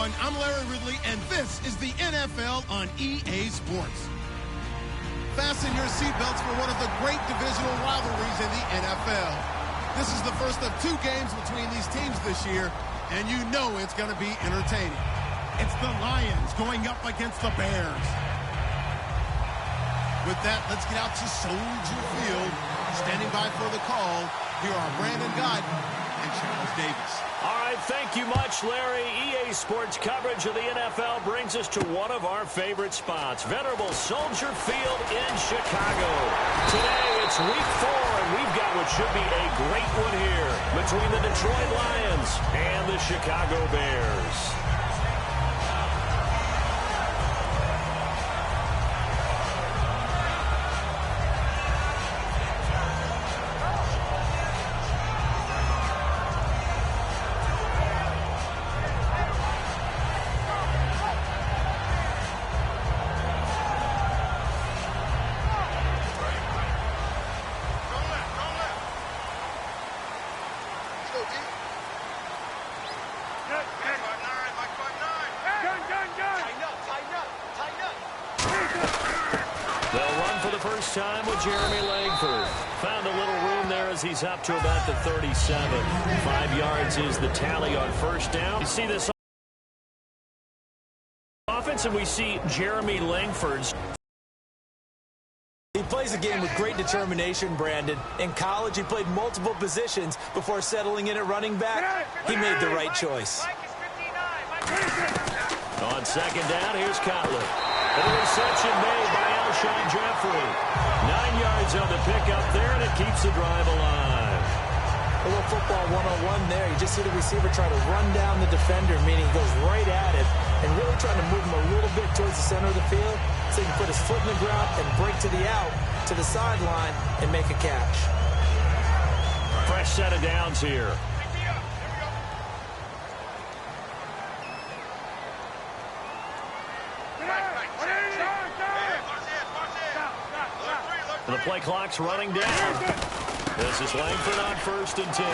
everyone. I'm Larry Ridley, and this is the NFL on EA Sports. Fasten your seatbelts for one of the great divisional rivalries in the NFL. This is the first of 2 games between these teams this year, and you know it's going to be entertaining. It's the Lions going up against the Bears. With that, let's get out to Soldier Field. Standing by for the call, here are Brandon Guyton and Charles Davis. All right, thank you much, Larry. EA Sports coverage of the NFL brings us to one of our favorite spots, venerable Soldier Field in Chicago. Today, it's week 4, and we've got what should be a great one here between the Detroit Lions and the Chicago Bears. Time with Jeremy Langford. Found a little room there as he's up to about the 37. 5 yards is the tally on first down. You see this offense, and we see Jeremy Langford's. He plays a game with great determination, Brandon. In college, he played multiple positions before settling in at running back. He made the right choice. On second down, here's Cutler. The reception made by Alshon Jeffrey. 9 yards on the pickup there, and it keeps the drive alive. A little football one-on-one there. You just see the receiver try to run down the defender, meaning he goes right at it, and really trying to move him a little bit towards the center of the field so he can put his foot in the ground and break to the out, to the sideline, and make a catch. Fresh set of downs here. The play clock's running down. This is Langford on 1st and 10.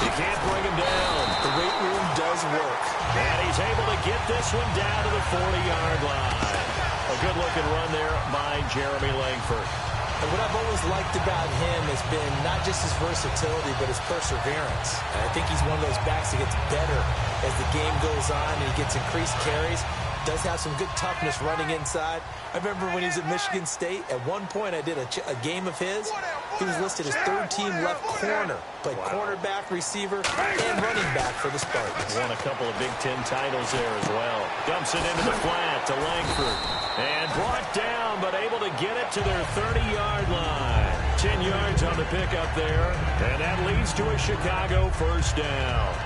You can't bring him down. The weight room does work. And he's able to get this one down to the 40-yard line. A good-looking run there by Jeremy Langford. And what I've always liked about him has been not just his versatility, but his perseverance. And I think he's one of those backs that gets better as the game goes on and he gets increased carries. Does have some good toughness running inside. I remember when he was at Michigan State, at one point I did a game of his. He was listed as 3rd-team left corner. Played cornerback, receiver, and running back for the Spartans. Won a couple of Big Ten titles there as well. Dumps it into the flat to Langford. And brought down, but able to get it to their 30-yard line. 10 yards on the pickup there. And that leads to a Chicago first down.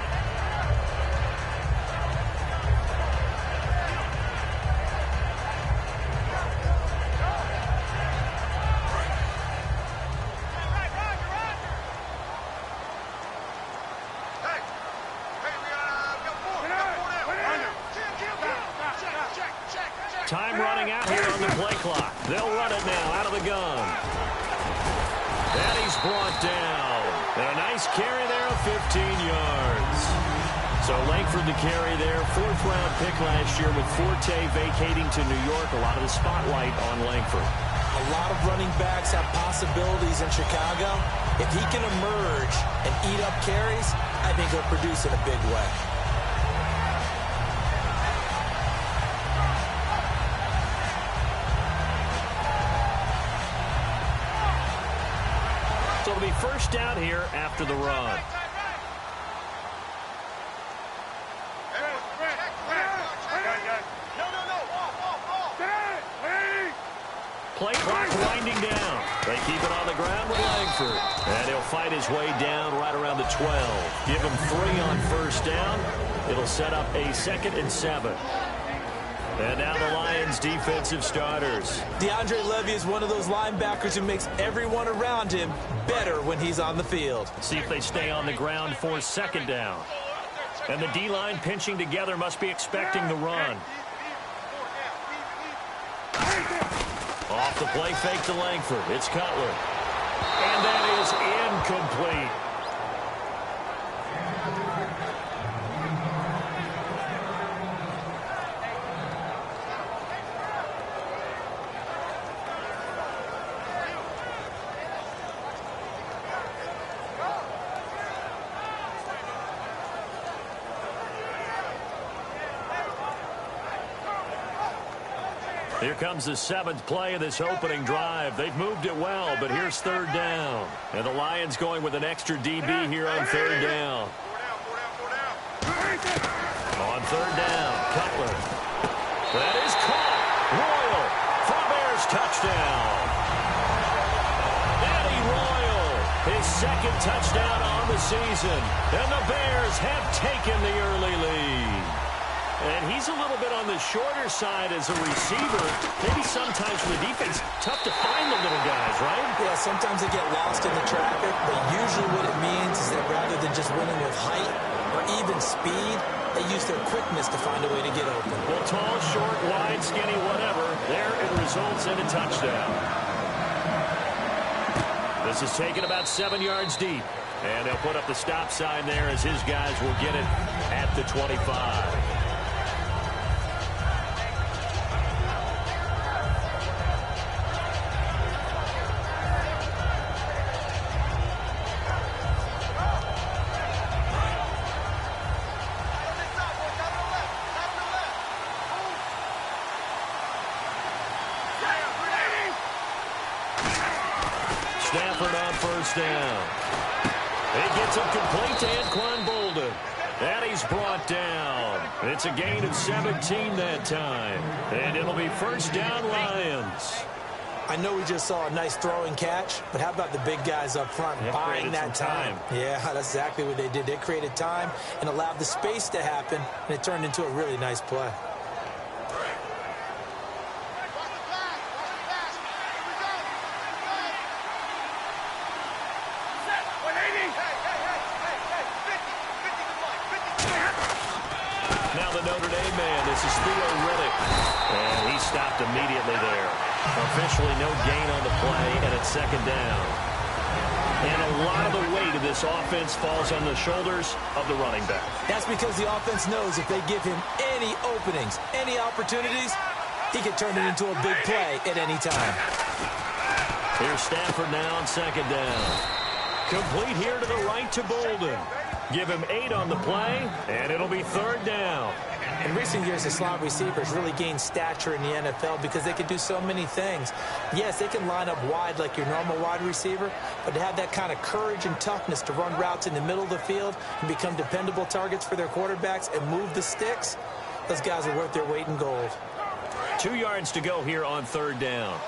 Time running out here on the play clock. They'll run it now out of the gun. And he's brought down. And a nice carry there of 15 yards. So Langford the carry there. 4th-round pick last year with Forte vacating to New York. A lot of the spotlight on Langford. A lot of running backs have possibilities in Chicago. If he can emerge and eat up carries, I think he'll produce in a big way. So it'll be first down here after the run. Play clock winding down. They keep it on the ground with Langford. And he'll fight his way down right around the 12. Give him 3 on first down. It'll set up a 2nd and 7. And now the Lions' defensive starters. DeAndre Levy is one of those linebackers who makes everyone around him better when he's on the field. See if they stay on the ground for 2nd down. And the D-line pinching together must be expecting the run. Off the play fake to Langford. It's Cutler. And that is incomplete. Here comes the 7th play of this opening drive. They've moved it well, but here's 3rd down. And the Lions going with an extra DB here on 3rd down. On 3rd down, Cutler. That is caught. Royal for a Bears touchdown. Eddie Royal, his 2nd touchdown on the season. And the Bears have taken the early lead. And he's a little bit on the shorter side as a receiver. Maybe sometimes for the defense, tough to find the little guys, right? Yeah, sometimes they get lost in the traffic, but usually what it means is that rather than just winning with height or even speed, they use their quickness to find a way to get open. Well, tall, short, wide, skinny, whatever, there it results in a touchdown. This is taken about 7 yards deep. And they'll put up the stop sign there as his guys will get it at the 25. Stafford on 1st down. It gets him complete to Anquan Bolden. And he's brought down. It's a gain of 17 that time. And it'll be 1st down Lions. I know we just saw a nice throwing catch, but how about the big guys up front buying that time? Yeah, that's exactly what they did. They created time and allowed the space to happen, and it turned into a really nice play. Now the Notre Dame man, this is Theo Riddick. And he stopped immediately there. Officially no gain on the play, and it's 2nd down. And a lot of the weight of this offense falls on the shoulders of the running back. That's because the offense knows if they give him any openings, any opportunities, he can turn it into a big play at any time. Here's Stafford now on 2nd down. Complete here to the right to Bolden. Give him 8 on the play, and it'll be 3rd down. In recent years, the slot receivers really gained stature in the NFL because they can do so many things. Yes, they can line up wide like your normal wide receiver, but to have that kind of courage and toughness to run routes in the middle of the field and become dependable targets for their quarterbacks and move the sticks, those guys are worth their weight in gold. 2 yards to go here on 3rd down.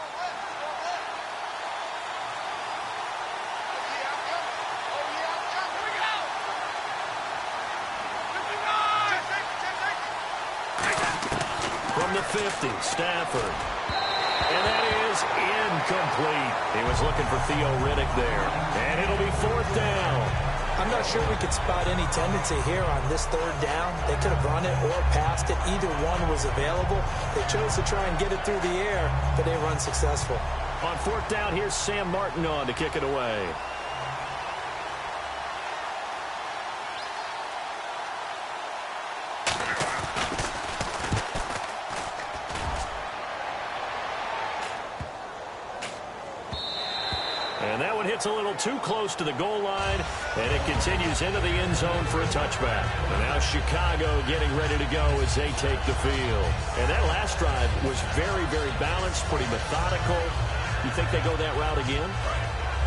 From the 50, Stafford. And that is incomplete. He was looking for Theo Riddick there. And it'll be 4th down. I'm not sure we could spot any tendency here on this 3rd down. They could have run it or passed it. Either one was available. They chose to try and get it through the air, but they run successful. On 4th down, here's Sam Martin on to kick it away. And that one hits a little too close to the goal line, and it continues into the end zone for a touchback. And now Chicago getting ready to go as they take the field. And that last drive was very, very balanced, pretty methodical. You think they go that route again?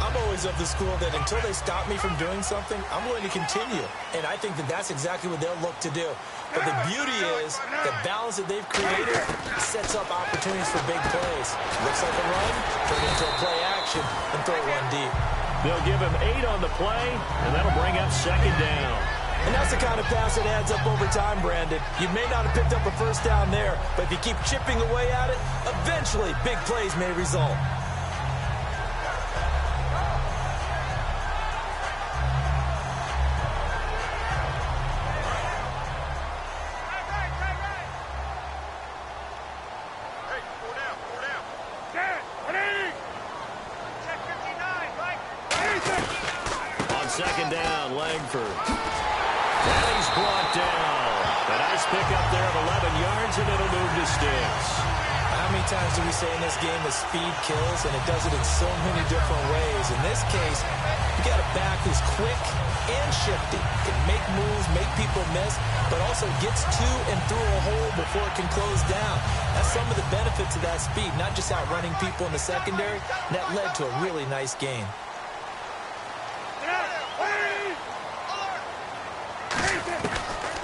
I'm always of the school that until they stop me from doing something, I'm going to continue. And I think that that's exactly what they'll look to do. But the beauty is the balance that they've created sets up opportunities for big plays. Looks like a run, turn into a play action, and throw one deep. They'll give him 8 on the play, and that'll bring up 2nd down. And that's the kind of pass that adds up over time, Brandon. You may not have picked up a 1st down there, but if you keep chipping away at it, eventually big plays may result. On 2nd down, Langford. And he's brought down. A nice pickup there of 11 yards, and it'll move to sticks. How many times do we say in this game that speed kills, and it does it in so many different ways? In this case, you got a back who's quick and shifty. Can make moves, make people miss, but also gets to and through a hole before it can close down. That's some of the benefits of that speed, not just outrunning people in the secondary. That led to a really nice game.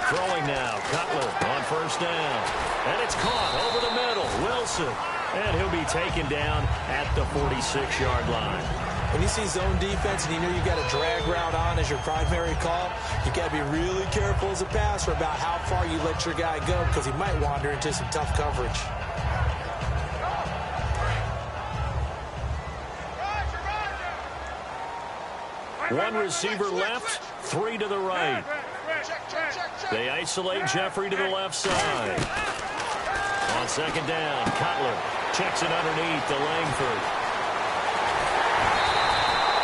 Throwing now, Cutler on first down. And it's caught over the middle. Wilson. And he'll be taken down at the 46-yard line. When you see zone defense and you know you've got a drag route on as your primary call, you got to be really careful as a passer about how far you let your guy go because he might wander into some tough coverage. One receiver left, three to the right. They isolate Jeffrey to the left side. On second down, Cutler checks it underneath to Langford.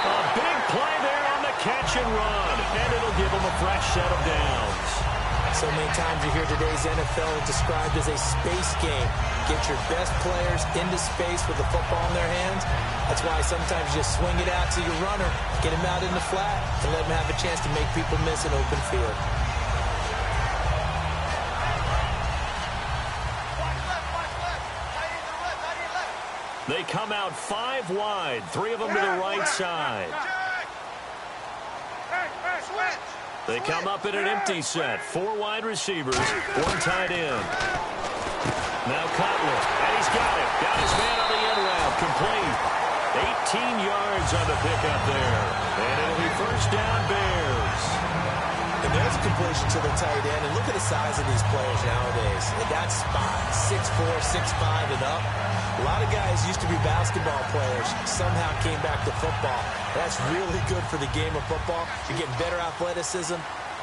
A big play there on the catch and run, and it'll give him a fresh set of downs. So many times you hear today's NFL described as a space game. Get your best players into space with the football in their hands. That's why sometimes you just swing it out to your runner, get him out in the flat, and let him have a chance to make people miss an open field. They come out 5 wide, 3 of them to the right side. They come up in an empty set, 4 wide receivers, 1 tight end. Now Cutler, and he's got it. Got his man on the end route, complete. 18 yards on the pickup there. And it'll be first down, Bears. And there's a completion to the tight end. And look at the size of these players nowadays. In that spot, 6'4", 6'5", and up. A lot of guys used to be basketball players, somehow came back to football. That's really good for the game of football. You're getting better athleticism,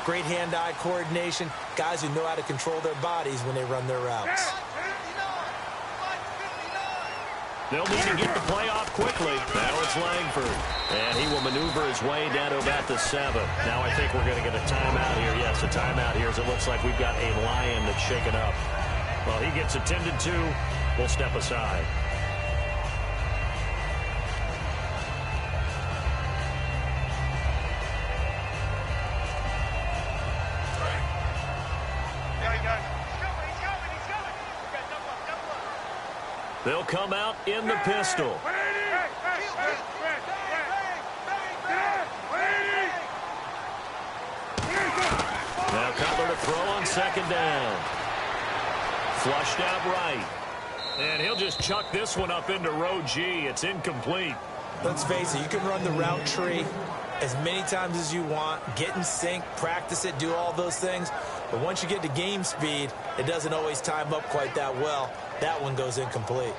great hand-eye coordination, guys who know how to control their bodies when they run their routes. They'll need to get the play off quickly. Now it's Langford. And he will maneuver his way down to about the 7. Now I think we're going to get a timeout here. Yes, a timeout here as it looks like we've got a lion that's shaken up. Well, he gets attended to. We'll step aside. They'll come out in the pistol. Now Cutler to throw on second down. Flushed out right. And he'll just chuck this one up into row G. It's incomplete. Let's face it, you can run the route tree as many times as you want, get in sync, practice it, do all those things. But once you get to game speed, it doesn't always time up quite that well. That one goes incomplete.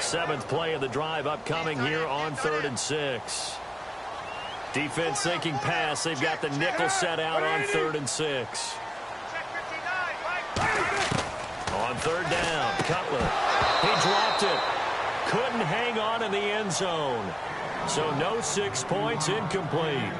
Seventh play of the drive upcoming here on 3rd and 6. Defense thinking pass. They've got the nickel set out on 3rd and 6. On 3rd down, Cutler. He dropped it. Couldn't hang on in the end zone. So no 6 points, incomplete.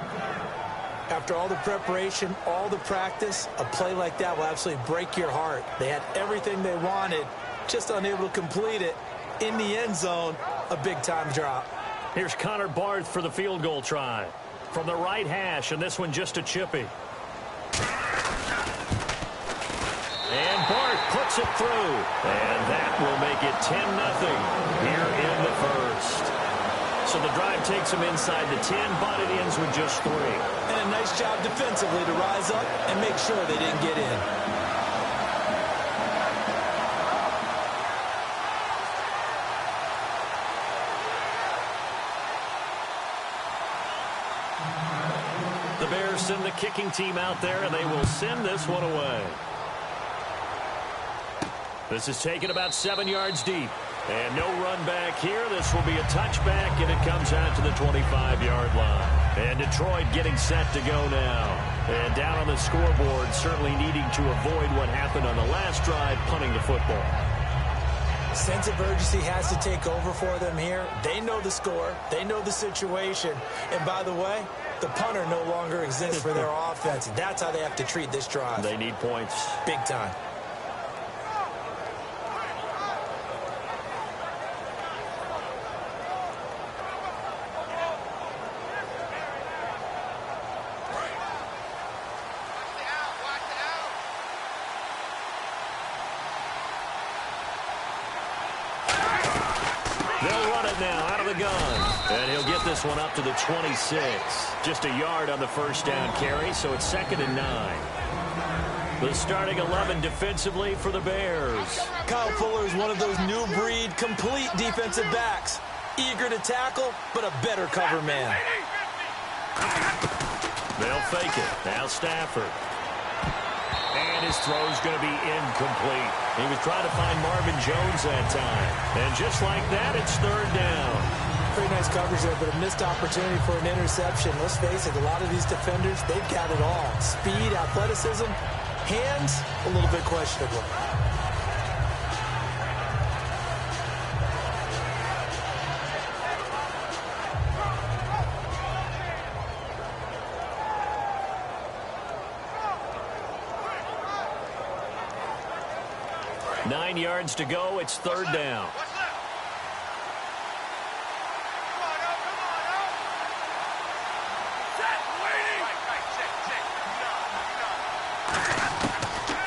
After all the preparation, all the practice, a play like that will absolutely break your heart. They had everything they wanted, just unable to complete it. In the end zone, a big-time drop. Here's Connor Barth for the field goal try. From the right hash, and this one just a chippy. And Barth puts it through. And that will make it 10-0 here in the first. So the drive takes them inside the 10, but it ends with just 3. And a nice job defensively to rise up and make sure they didn't get in. The Bears send the kicking team out there, and they will send this one away. This is taken about 7 yards deep. And no run back here. This will be a touchback, and it comes out to the 25-yard line. And Detroit getting set to go now. And down on the scoreboard, certainly needing to avoid what happened on the last drive, punting the football. Sense of urgency has to take over for them here. They know the score. They know the situation. And by the way, the punter no longer exists for their offense. That's how they have to treat this drive. They need points. Big time. They'll run it now out of the gun. And he'll get this one up to the 26. Just a yard on the first down carry, so it's 2nd and 9. The starting 11 defensively for the Bears. Kyle Fuller is one of those new breed, complete defensive backs. Eager to tackle, but a better cover man. They'll fake it. Now Stafford. And his throw's going to be incomplete. He was trying to find Marvin Jones that time. And just like that, it's 3rd down. Pretty nice coverage there, but a missed opportunity for an interception. Let's face it, a lot of these defenders, they've got it all. Speed, athleticism, hands, a little bit questionable. Nine yards to go. It's 3rd down.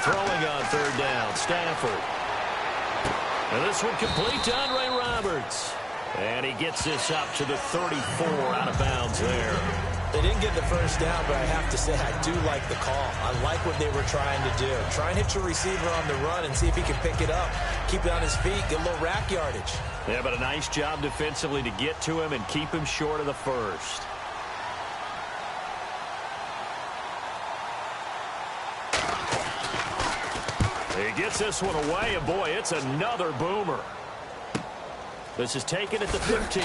Throwing on 3rd down, Stafford. And this one complete to Andre Roberts. And he gets this up to the 34 out of bounds there. They didn't get the first down, but I have to say I do like the call. I like what they were trying to do. Try and hit your receiver on the run and see if he can pick it up. Keep it on his feet, get a little rack yardage. Yeah, but a nice job defensively to get to him and keep him short of the first. He gets this one away, and boy, it's another boomer. This is taken at the 15.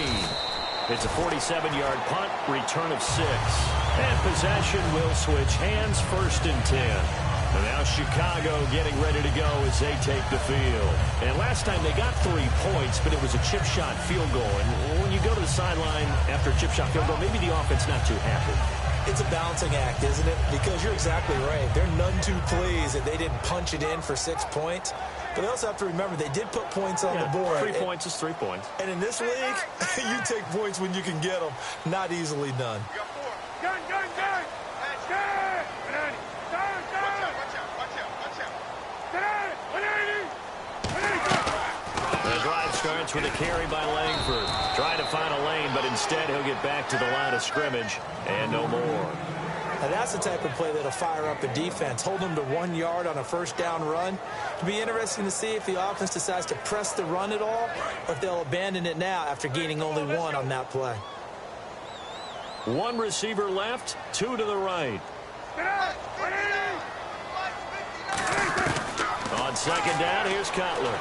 It's a 47-yard punt, return of 6. And possession will switch hands, 1st and 10. And now Chicago getting ready to go as they take the field. And last time they got 3 points, but it was a chip shot field goal. And when you go to the sideline after a chip shot field goal, maybe the offense not too happy. It's a balancing act, isn't it? Because you're exactly right. They're none too pleased that they didn't punch it in for 6 points. But they also have to remember they did put points on the board. 3 points is 3 points. And in this league, you take points when you can get them. Not easily done. Gun! The drive starts with a carry by Langford. Trying to find a lane, but instead he'll get back to the line of scrimmage and no more. Now that's the type of play that'll fire up a defense. Hold them to 1 yard on a first down run. It'll be interesting to see if the offense decides to press the run at all or if they'll abandon it now after gaining only 1 on that play. 1 receiver left, 2 to the right. On 2nd down, here's Cutler.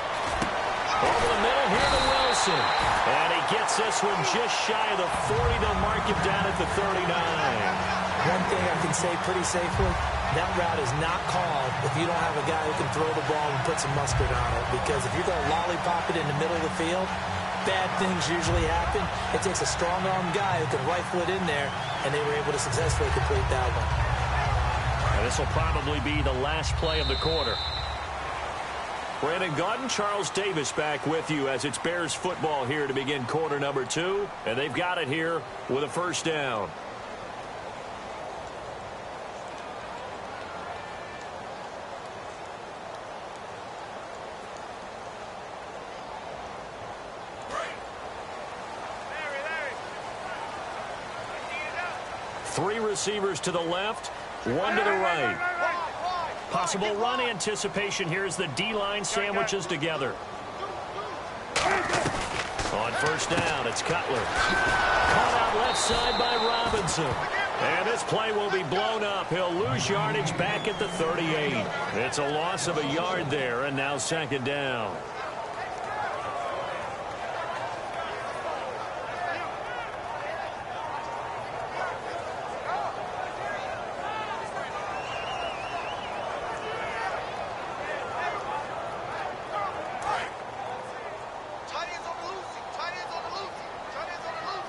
Over the middle, here to Wilson. And he gets this one just shy of the 40. They'll mark him down at the 39. One thing I can say pretty safely, that route is not called if you don't have a guy who can throw the ball and put some mustard on it. Because if you're going to lollipop it in the middle of the field, bad things usually happen. It takes a strong-armed guy who can rifle it in there, and they were able to successfully complete that one. And this will probably be the last play of the quarter. Brandon Gaudin, Charles Davis back with you as it's Bears football here to begin quarter number 2. And they've got it here with a first down. Three receivers to the left, 1 to the right. Possible run anticipation here as the D-line sandwiches together. On first down, it's Cutler. Caught out left side by Robinson. And this play will be blown up. He'll lose yardage back at the 38. It's a loss of a yard there, and now 2nd down.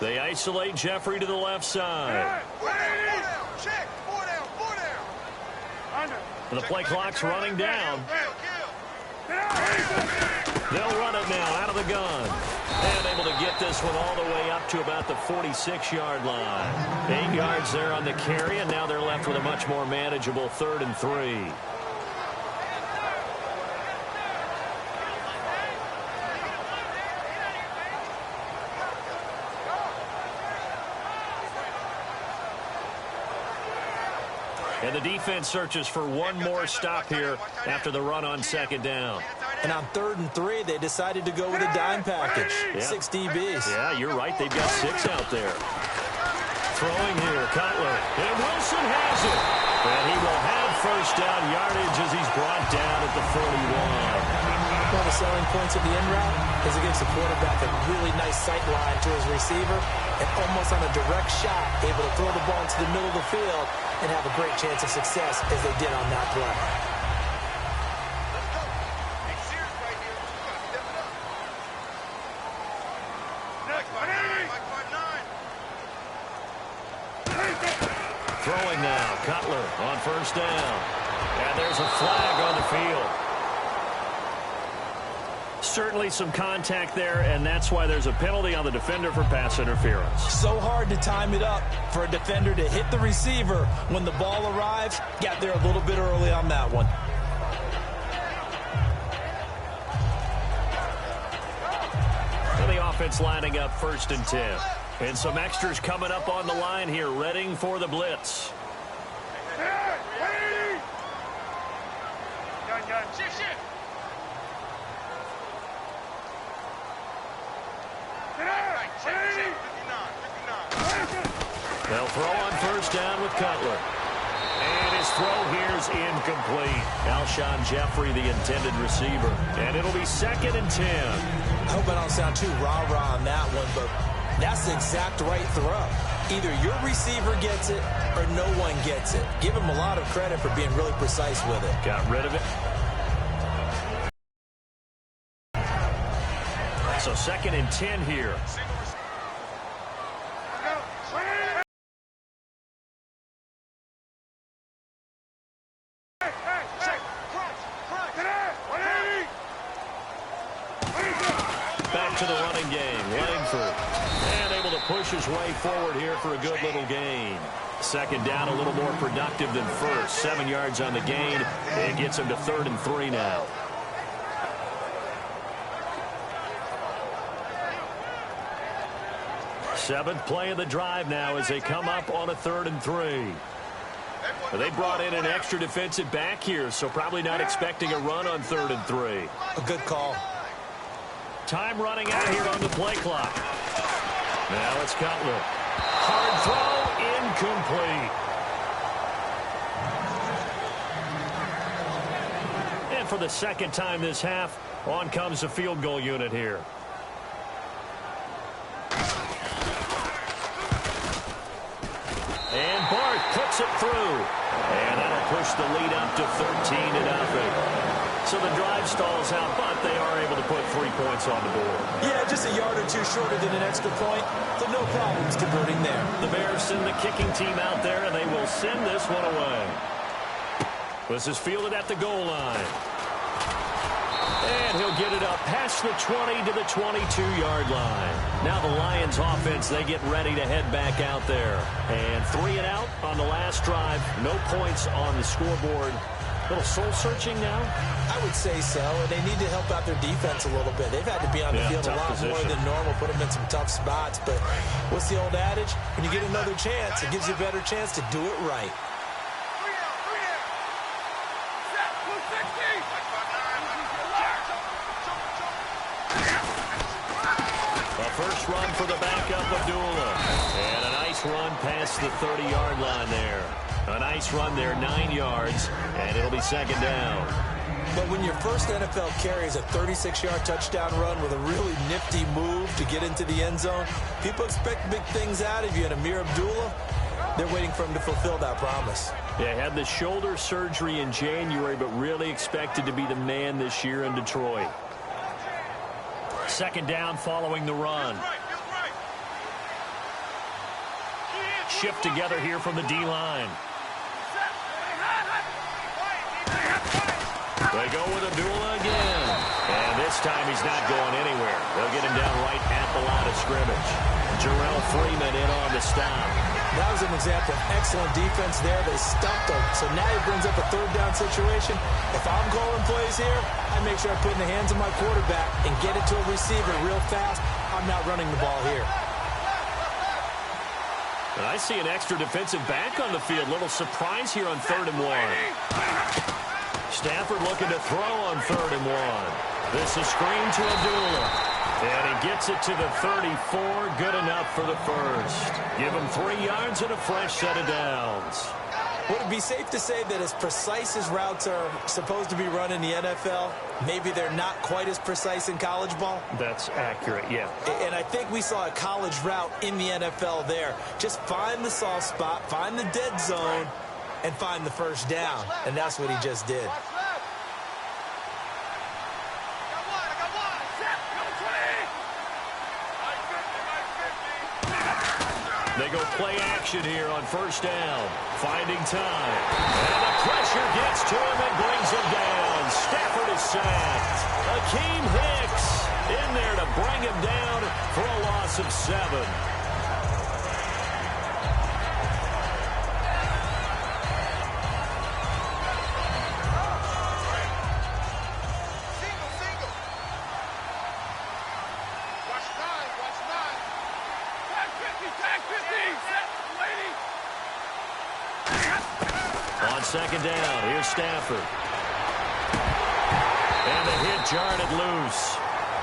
They isolate Jeffrey to the left side. Check. 4 down. And the play clock's running down. They'll run it now out of the gun. And able to get this one all the way up to about the 46-yard line. 8 yards there on the carry, and now they're left with a much more manageable 3rd and 3. And the defense searches for one more stop here after the run on second down. And on 3rd and 3, they decided to go with a dime package. Yeah. 6 DBs. Yeah, you're right. They've got 6 out there. Throwing here, Cutler. And Wilson has it. And he will have first down yardage as he's brought down at the 41. One of the selling points of the end route is it gives the quarterback a really nice sight line to his receiver and almost on a direct shot, able to throw the ball into the middle of the field and have a great chance of success as they did on that play. Throwing now, Cutler on first down. And there's a flag on the field. Certainly some contact there, and that's why there's a penalty on the defender for pass interference. So hard to time it up for a defender to hit the receiver when the ball arrives. Got there a little bit early on that one. And the offense lining up 1st and 10. And some extras coming up on the line here, readying for the blitz. They'll throw on first down with Cutler. And his throw here is incomplete. Alshon Jeffrey, the intended receiver. And it'll be 2nd and 10. I hope I don't sound too rah-rah on that one, but that's the exact right throw. Either your receiver gets it or no one gets it. Give him a lot of credit for being really precise with it. Got rid of it. So 2nd and 10 here. Back to the running game. Langford. And able to push his way forward here for a good little gain. 2nd down, a little more productive than first. 7 yards on the gain. It gets him to 3rd and 3 now. Seventh play of the drive now as they come up on a 3rd and 3. They brought in an extra defensive back here, so probably not expecting a run on 3rd and 3. A good call. Time running out here on the play clock. Now it's Cutler. Hard throw, incomplete. And for the 2nd time this half, on comes the field goal unit here. And Bart puts it through. And that'll push the lead up to 13-0. So the drive stalls out, but they are able to put 3 points on the board. Yeah, just a yard or two shorter than an extra point, so no problems converting there. The Bears send the kicking team out there, and they will send this one away. This is fielded at the goal line. And he'll get it up past the 20 to the 22-yard line. Now the Lions offense, they get ready to head back out there. And 3 and out on the last drive. No points on the scoreboard. A little soul-searching now? I would say so, and they need to help out their defense a little bit. They've had to be on the field a lot more than normal, put them in some tough spots. But what's the old adage? When you get another chance, it gives you a better chance to do it right. A first run for the backup, Abdullah. And a nice run past the 30-yard line there. A nice run there, 9 yards, and it'll be 2nd down. But when your first NFL carry is a 36-yard touchdown run with a really nifty move to get into the end zone, people expect big things out of you. And Amir Abdullah, they're waiting for him to fulfill that promise. Yeah, had the shoulder surgery in January, but really expected to be the man this year in Detroit. 2nd down following the run. Shift together here from the D-line. They go with Abdullah again. And this time he's not going anywhere. They'll get him down right at the line of scrimmage. Jarrell Freeman in on the stop. That was an example of excellent defense there. They stuffed him. So now he brings up a 3rd down situation. If I'm calling plays here, I make sure I put it in the hands of my quarterback and get it to a receiver real fast. I'm not running the ball here. And I see an extra defensive back on the field. Little surprise here on 3rd and 1. Stafford looking to throw on 3rd and 1. This is screen to Abdullah. And he gets it to the 34. Good enough for the first. Give him 3 yards and a fresh set of downs. Would it be safe to say that as precise as routes are supposed to be run in the NFL, maybe they're not quite as precise in college ball? That's accurate, yeah. And I think we saw a college route in the NFL there. Just find the soft spot, find the dead zone, and find the first down. And that's what he just did. They go play action here on 1st down. Finding time. And the pressure gets to him and brings him down. Stafford is sacked. Akeem Hicks in there to bring him down for a loss of 7. On 2nd down, here's Stafford. And the hit jarred loose.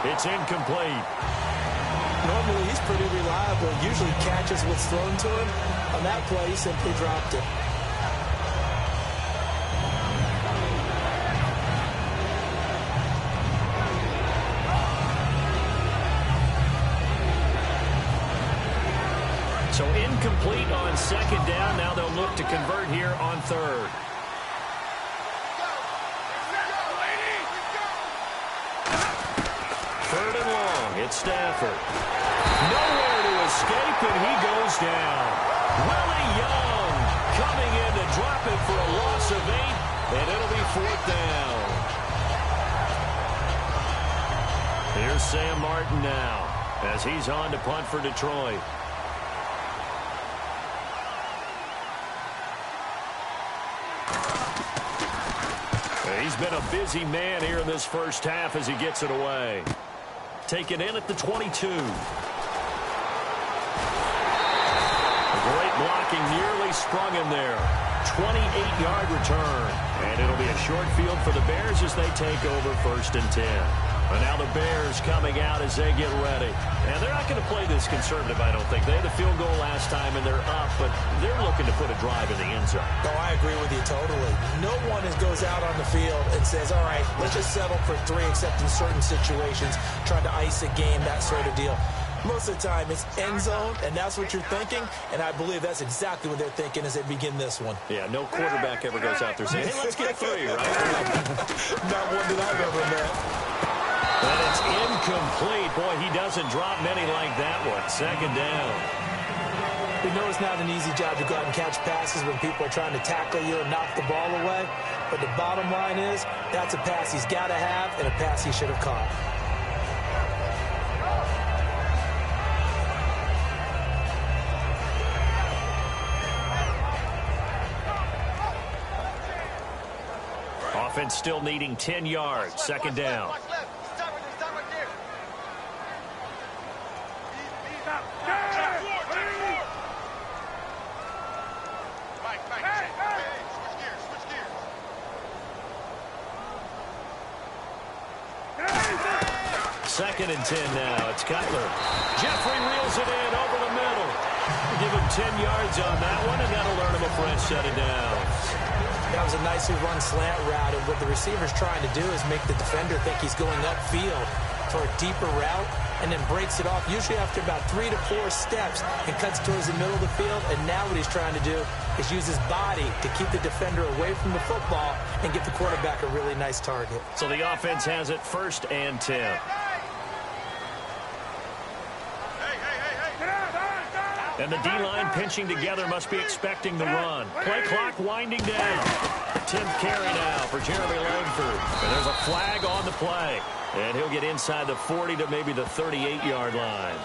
It's incomplete. Normally, he's pretty reliable. Usually catches what's thrown to him. On that play, he simply dropped it. So incomplete on 2nd down. Now they'll look to convert here on 3rd. Third and long. It's Stafford. Nowhere to escape, and he goes down. Willie Young coming in to drop it for a loss of 8, and it'll be 4th down. Here's Sam Martin now as he's on to punt for Detroit. He's been a busy man here in this first half as he gets it away. Taken in at the 22. Great blocking, nearly sprung him there. 28-yard return. And it'll be a short field for the Bears as they take over 1st and 10. And now the Bears coming out as they get ready. And they're not going to play this conservative, I don't think. They had the field goal last time, and they're up, but they're looking to put a drive in the end zone. Oh, I agree with you totally. No one goes out on the field and says, all right, let's just settle for 3, except in certain situations, trying to ice a game, that sort of deal. Most of the time, it's end zone, and that's what you're thinking, and I believe that's exactly what they're thinking as they begin this one. Yeah, no quarterback ever goes out there saying, hey, let's get 3, right? Not one that I've ever met. And it's incomplete. Boy, he doesn't drop many like that one. 2nd down. We know it's not an easy job to go out and catch passes when people are trying to tackle you and knock the ball away. But the bottom line is, that's a pass he's got to have and a pass he should have caught. Offense still needing 10 yards. 2nd down. Second and 10 now. It's Cutler. Jeffrey reels it in over the middle. Give him 10 yards on that one, and that'll earn him a fresh set of downs. That was a nicely run slant route, and what the receiver's trying to do is make the defender think he's going upfield for a deeper route, and then breaks it off, usually after about 3 to 4 steps, and cuts towards the middle of the field. And now what he's trying to do is use his body to keep the defender away from the football and get the quarterback a really nice target. So the offense has it 1st and 10. And the D-line pinching together must be expecting the run. Play clock winding down. 10th carry now for Jeremy Langford. And there's a flag on the play. And he'll get inside the 40 to maybe the 38-yard line.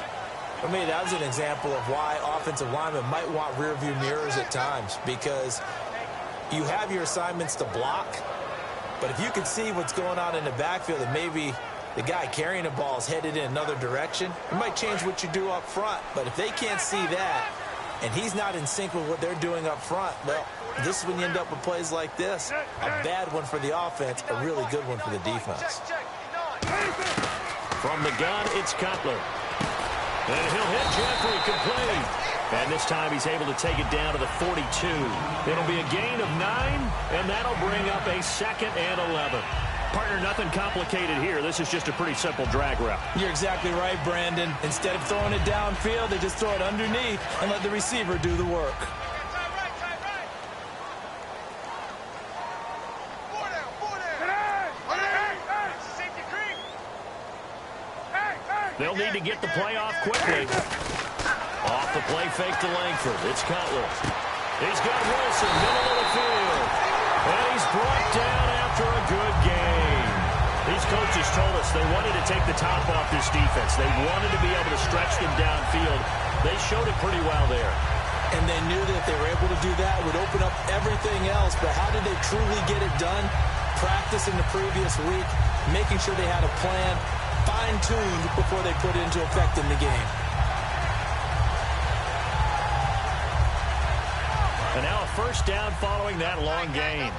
For me, that was an example of why offensive linemen might want rearview mirrors at times, because you have your assignments to block, but if you can see what's going on in the backfield and maybe the guy carrying the ball is headed in another direction, it might change what you do up front. But if they can't see that, and he's not in sync with what they're doing up front, well, this is when you end up with plays like this. A bad one for the offense, a really good one for the defense. From the gun, it's Cutler. And he'll hit Jeffrey complete. And this time he's able to take it down to the 42. It'll be a gain of 9, and that'll bring up a 2nd and 11. Partner, nothing complicated here. This is just a pretty simple drag route. You're exactly right, Brandon. Instead of throwing it downfield, they just throw it underneath and let the receiver do the work. They'll need to get the play off quickly. Off the play fake to Langford. It's Cutler. He's got Wilson, middle of the field. And he's brought down after a good game. These coaches told us they wanted to take the top off this defense. They wanted to be able to stretch them downfield. They showed it pretty well there. And they knew that if they were able to do that, it would open up everything else. But how did they truly get it done? Practice in the previous week, making sure they had a plan, fine-tuned before they put it into effect in the game. And now a first down following that long gain.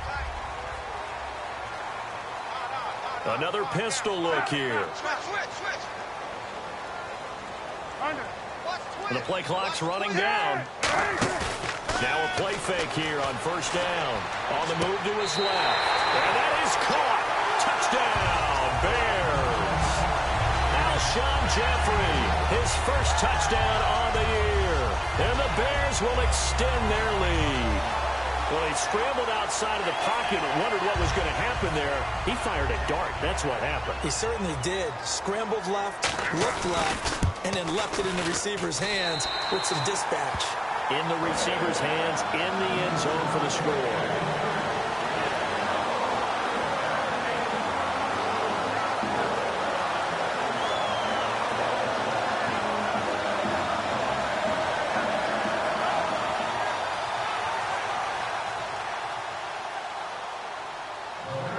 Another pistol look here. The play clock's running down. Now a play fake here on first down. On the move to his left. And that is caught. Touchdown, Bears. Alshon Jeffrey, his first touchdown on the year. And the Bears will extend their lead. Well, he scrambled outside of the pocket and wondered what was going to happen there. He fired a dart. That's what happened. He certainly did. Scrambled left, looked left, and then left it in the receiver's hands with some dispatch. In the receiver's hands, in the end zone for the score.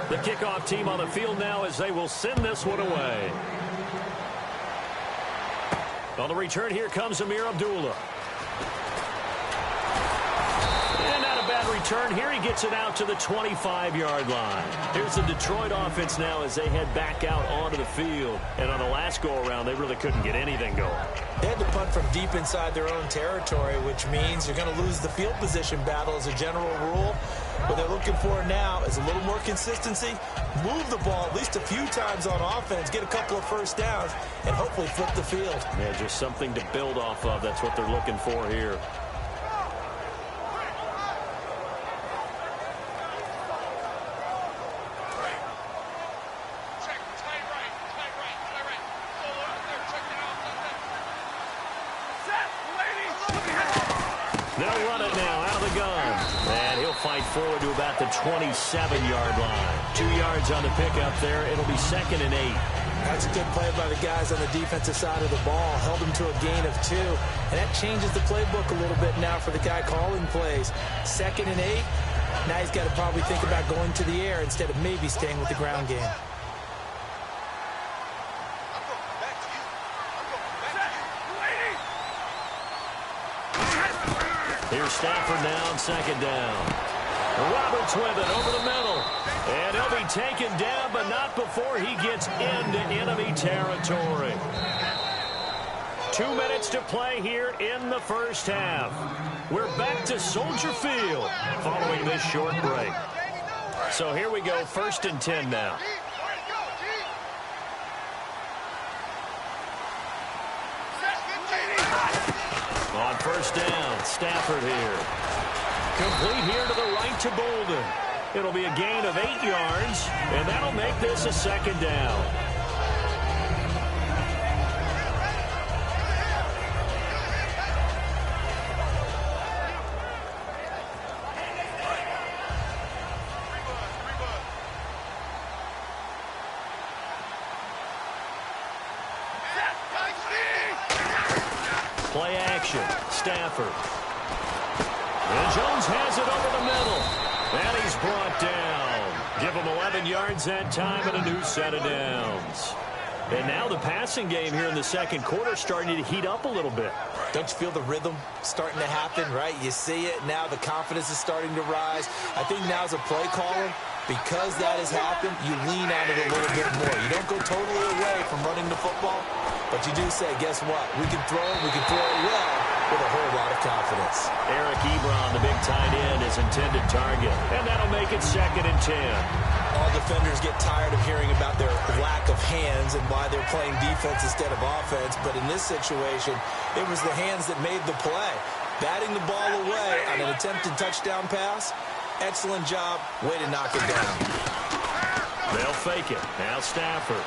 The kickoff team on the field now as they will send this one away. On the return, here comes Amir Abdullah. And not a bad return. Here he gets it out to the 25-yard line. Here's the Detroit offense now as they head back out onto the field. And on the last go-around, they really couldn't get anything going. They had to punt from deep inside their own territory, which means you're going to lose the field position battle as a general rule. What they're looking for now is a little more consistency, move the ball at least a few times on offense, get a couple of first downs, and hopefully flip the field. Yeah, just something to build off of. That's what they're looking for here. They'll run it now out of the gun. And he'll fight forward to about the 27-yard line. 2 yards on the pickup there. It'll be 2nd and 8. That's a good play by the guys on the defensive side of the ball. Held him to a gain of 2. And that changes the playbook a little bit now for the guy calling plays. 2nd and 8. Now he's got to probably think about going to the air instead of maybe staying with the ground game. Here's Stafford now on 2nd down. Roberts with it over the middle. And he'll be taken down, but not before he gets into enemy territory. 2 minutes to play here in the first half. We're back to Soldier Field following this short break. So here we go, 1st and 10 now. On first down, Stafford here. Complete here to the right to Bolden. It'll be a gain of 8 yards, and that'll make this a 2nd down. Play action, Stafford. And Jones has it over the middle. And he's brought down. Give him 11 yards that time and a new set of downs. And now the passing game here in the second quarter starting to heat up a little bit. Don't you feel the rhythm starting to happen, right? You see it. Now the confidence is starting to rise. I think now as a play caller, because that has happened, you lean on it a little bit more. You don't go totally away from running the football, but you do say, guess what? We can throw it. We can throw it well with a whole lot of confidence. Eric Ebron, the big tight end, is intended target. And that'll make it 2nd and 10. All defenders get tired of hearing about their lack of hands and why they're playing defense instead of offense. But in this situation, it was the hands that made the play. Batting the ball away on an attempted touchdown pass. Excellent job. Way to knock it down. They'll fake it. Now Stafford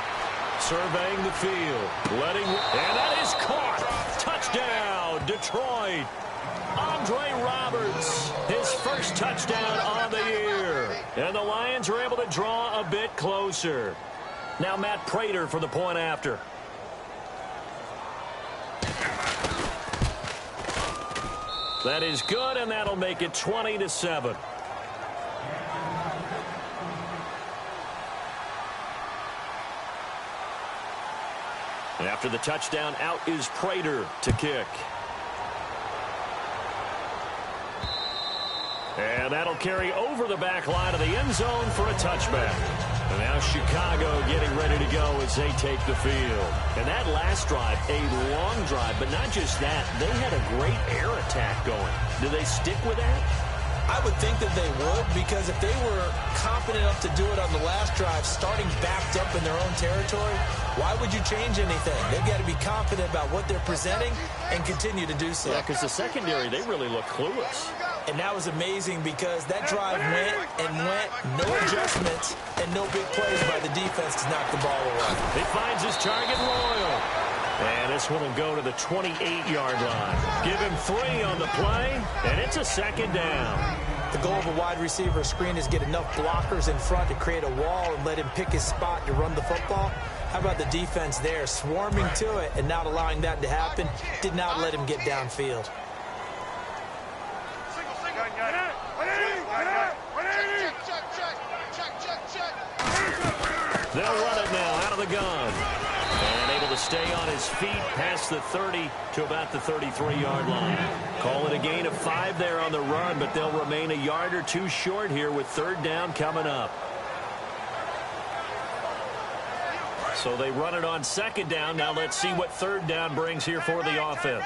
surveying the field. And that is caught. Touchdown, Detroit. Andre Roberts, his first touchdown on the year. And the Lions are able to draw a bit closer. Now Matt Prater for the point after. That is good, and that'll make it 20-7. After the touchdown, out is Prater to kick. And that'll carry over the back line of the end zone for a touchback. And now Chicago getting ready to go as they take the field. And that last drive, a long drive, but not just that. They had a great air attack going. Do they stick with that? I would think that they would, because if they were confident enough to do it on the last drive, starting backed up in their own territory, why would you change anything? They've got to be confident about what they're presenting and continue to do so. Yeah, because the secondary, they really look clueless. And that was amazing because that drive went and went, no adjustments, and no big plays by the defense to knock the ball away. He finds his target, Royal. And this one will go to the 28-yard line. Give him 3 on the play, and it's a 2nd down. The goal of a wide receiver screen is get enough blockers in front to create a wall and let him pick his spot to run the football. How about the defense there, swarming to it and not allowing that to happen? Did not let him get downfield. They'll run it now out of the gun. And able to stay on his feet past the 30 to about the 33-yard line. Call it a gain of 5 there on the run, but they'll remain a yard or 2 short here with 3rd down coming up. So they run it on 2nd down. Now let's see what 3rd down brings here for the offense.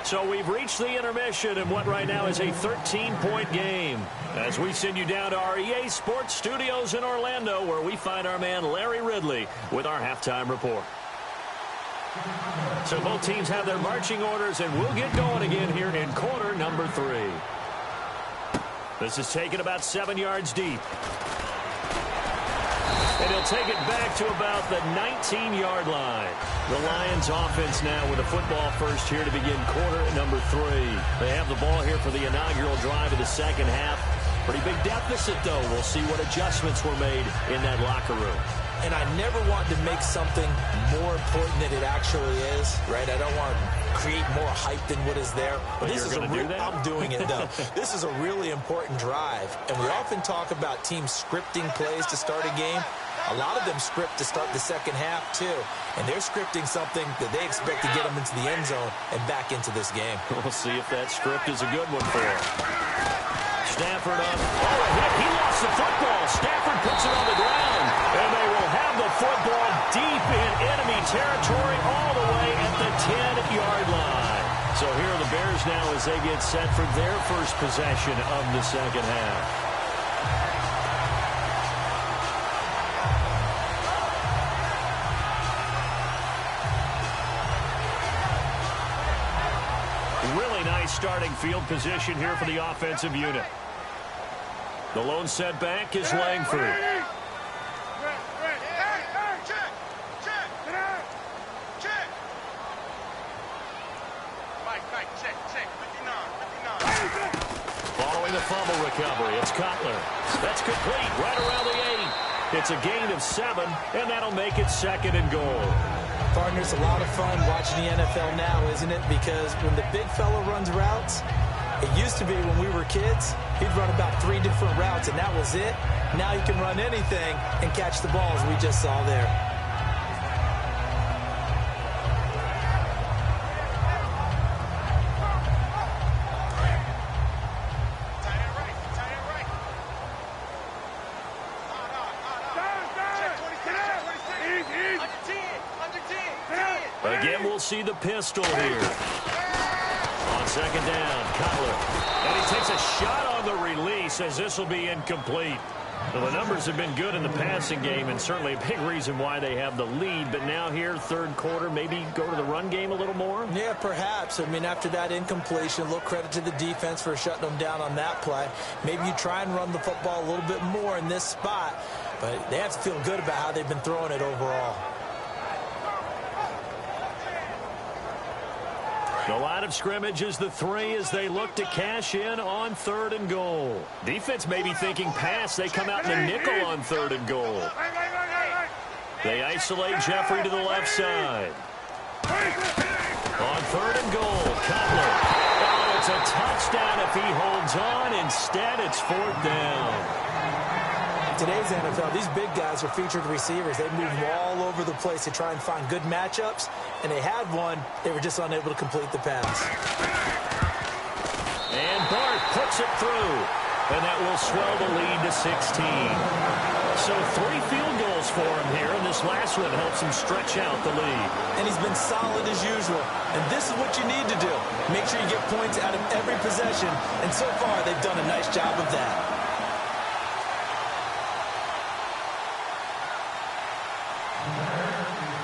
So we've reached the intermission in what right now is a 13-point game as we send you down to our EA Sports Studios in Orlando, where we find our man Larry Ridley with our halftime report. So both teams have their marching orders, and we'll get going again here in quarter number 3. This is taken about 7 yards deep. And he'll take it back to about the 19-yard line. The Lions offense now with a football first here to begin quarter number 3. They have the ball here for the inaugural drive of the second half. Pretty big deficit, though. We'll see what adjustments were made in that locker room. And I never want to make something more important than it actually is, right? I don't want to create more hype than what is there. But this is I'm doing it, though. This is a really important drive. And we often talk about teams scripting plays to start a game. A lot of them script to start the second half, too. And they're scripting something that they expect to get them into the end zone and back into this game. We'll see if that script is a good one for him. Stafford up. Oh, a hit. He lost the football. Stafford puts it on the ground. And they will have the football deep in enemy territory all the way at the 10-yard line. So here are the Bears now as they get set for their first possession of the second half. Really nice starting field position here for the offensive unit. The lone setback is Langford. Following the fumble recovery, it's Cutler. That's complete right around the 8. It's a gain of 7, and that'll make it 2nd and goal. Partner, it's a lot of fun watching the NFL now, isn't it? Because when the big fella runs routes, It used to be when we were kids, he'd run about 3 different routes, and that was it. Now he can run anything and catch the ball, as we just saw there. Again, we'll see the pistol here. On second down, Cutler. And he takes a shot on the release as this will be incomplete. Well, the numbers have been good in the passing game and certainly a big reason why they have the lead. But now here, third quarter, maybe go to the run game a little more? Yeah, perhaps. I mean, after that incompletion, a little credit to the defense for shutting them down on that play. Maybe you try and run the football a little bit more in this spot. But they have to feel good about how they've been throwing it overall. The line of scrimmage is the 3 as they look to cash in on 3rd and goal. Defense may be thinking pass. They come out in the nickel on 3rd and goal. They isolate Jeffrey to the left side. On 3rd and goal, Cutler. Oh, it's a touchdown if he holds on. Instead, it's 4th down. In today's NFL, these big guys are featured receivers. They move all over the place to try and find good matchups, and they had one. They were just unable to complete the pass. And Bart puts it through, and that will swell the lead to 16. So 3 field goals for him here, and this last one helps him stretch out the lead. And he's been solid as usual, and this is what you need to do. Make sure you get points out of every possession, and so far they've done a nice job of that.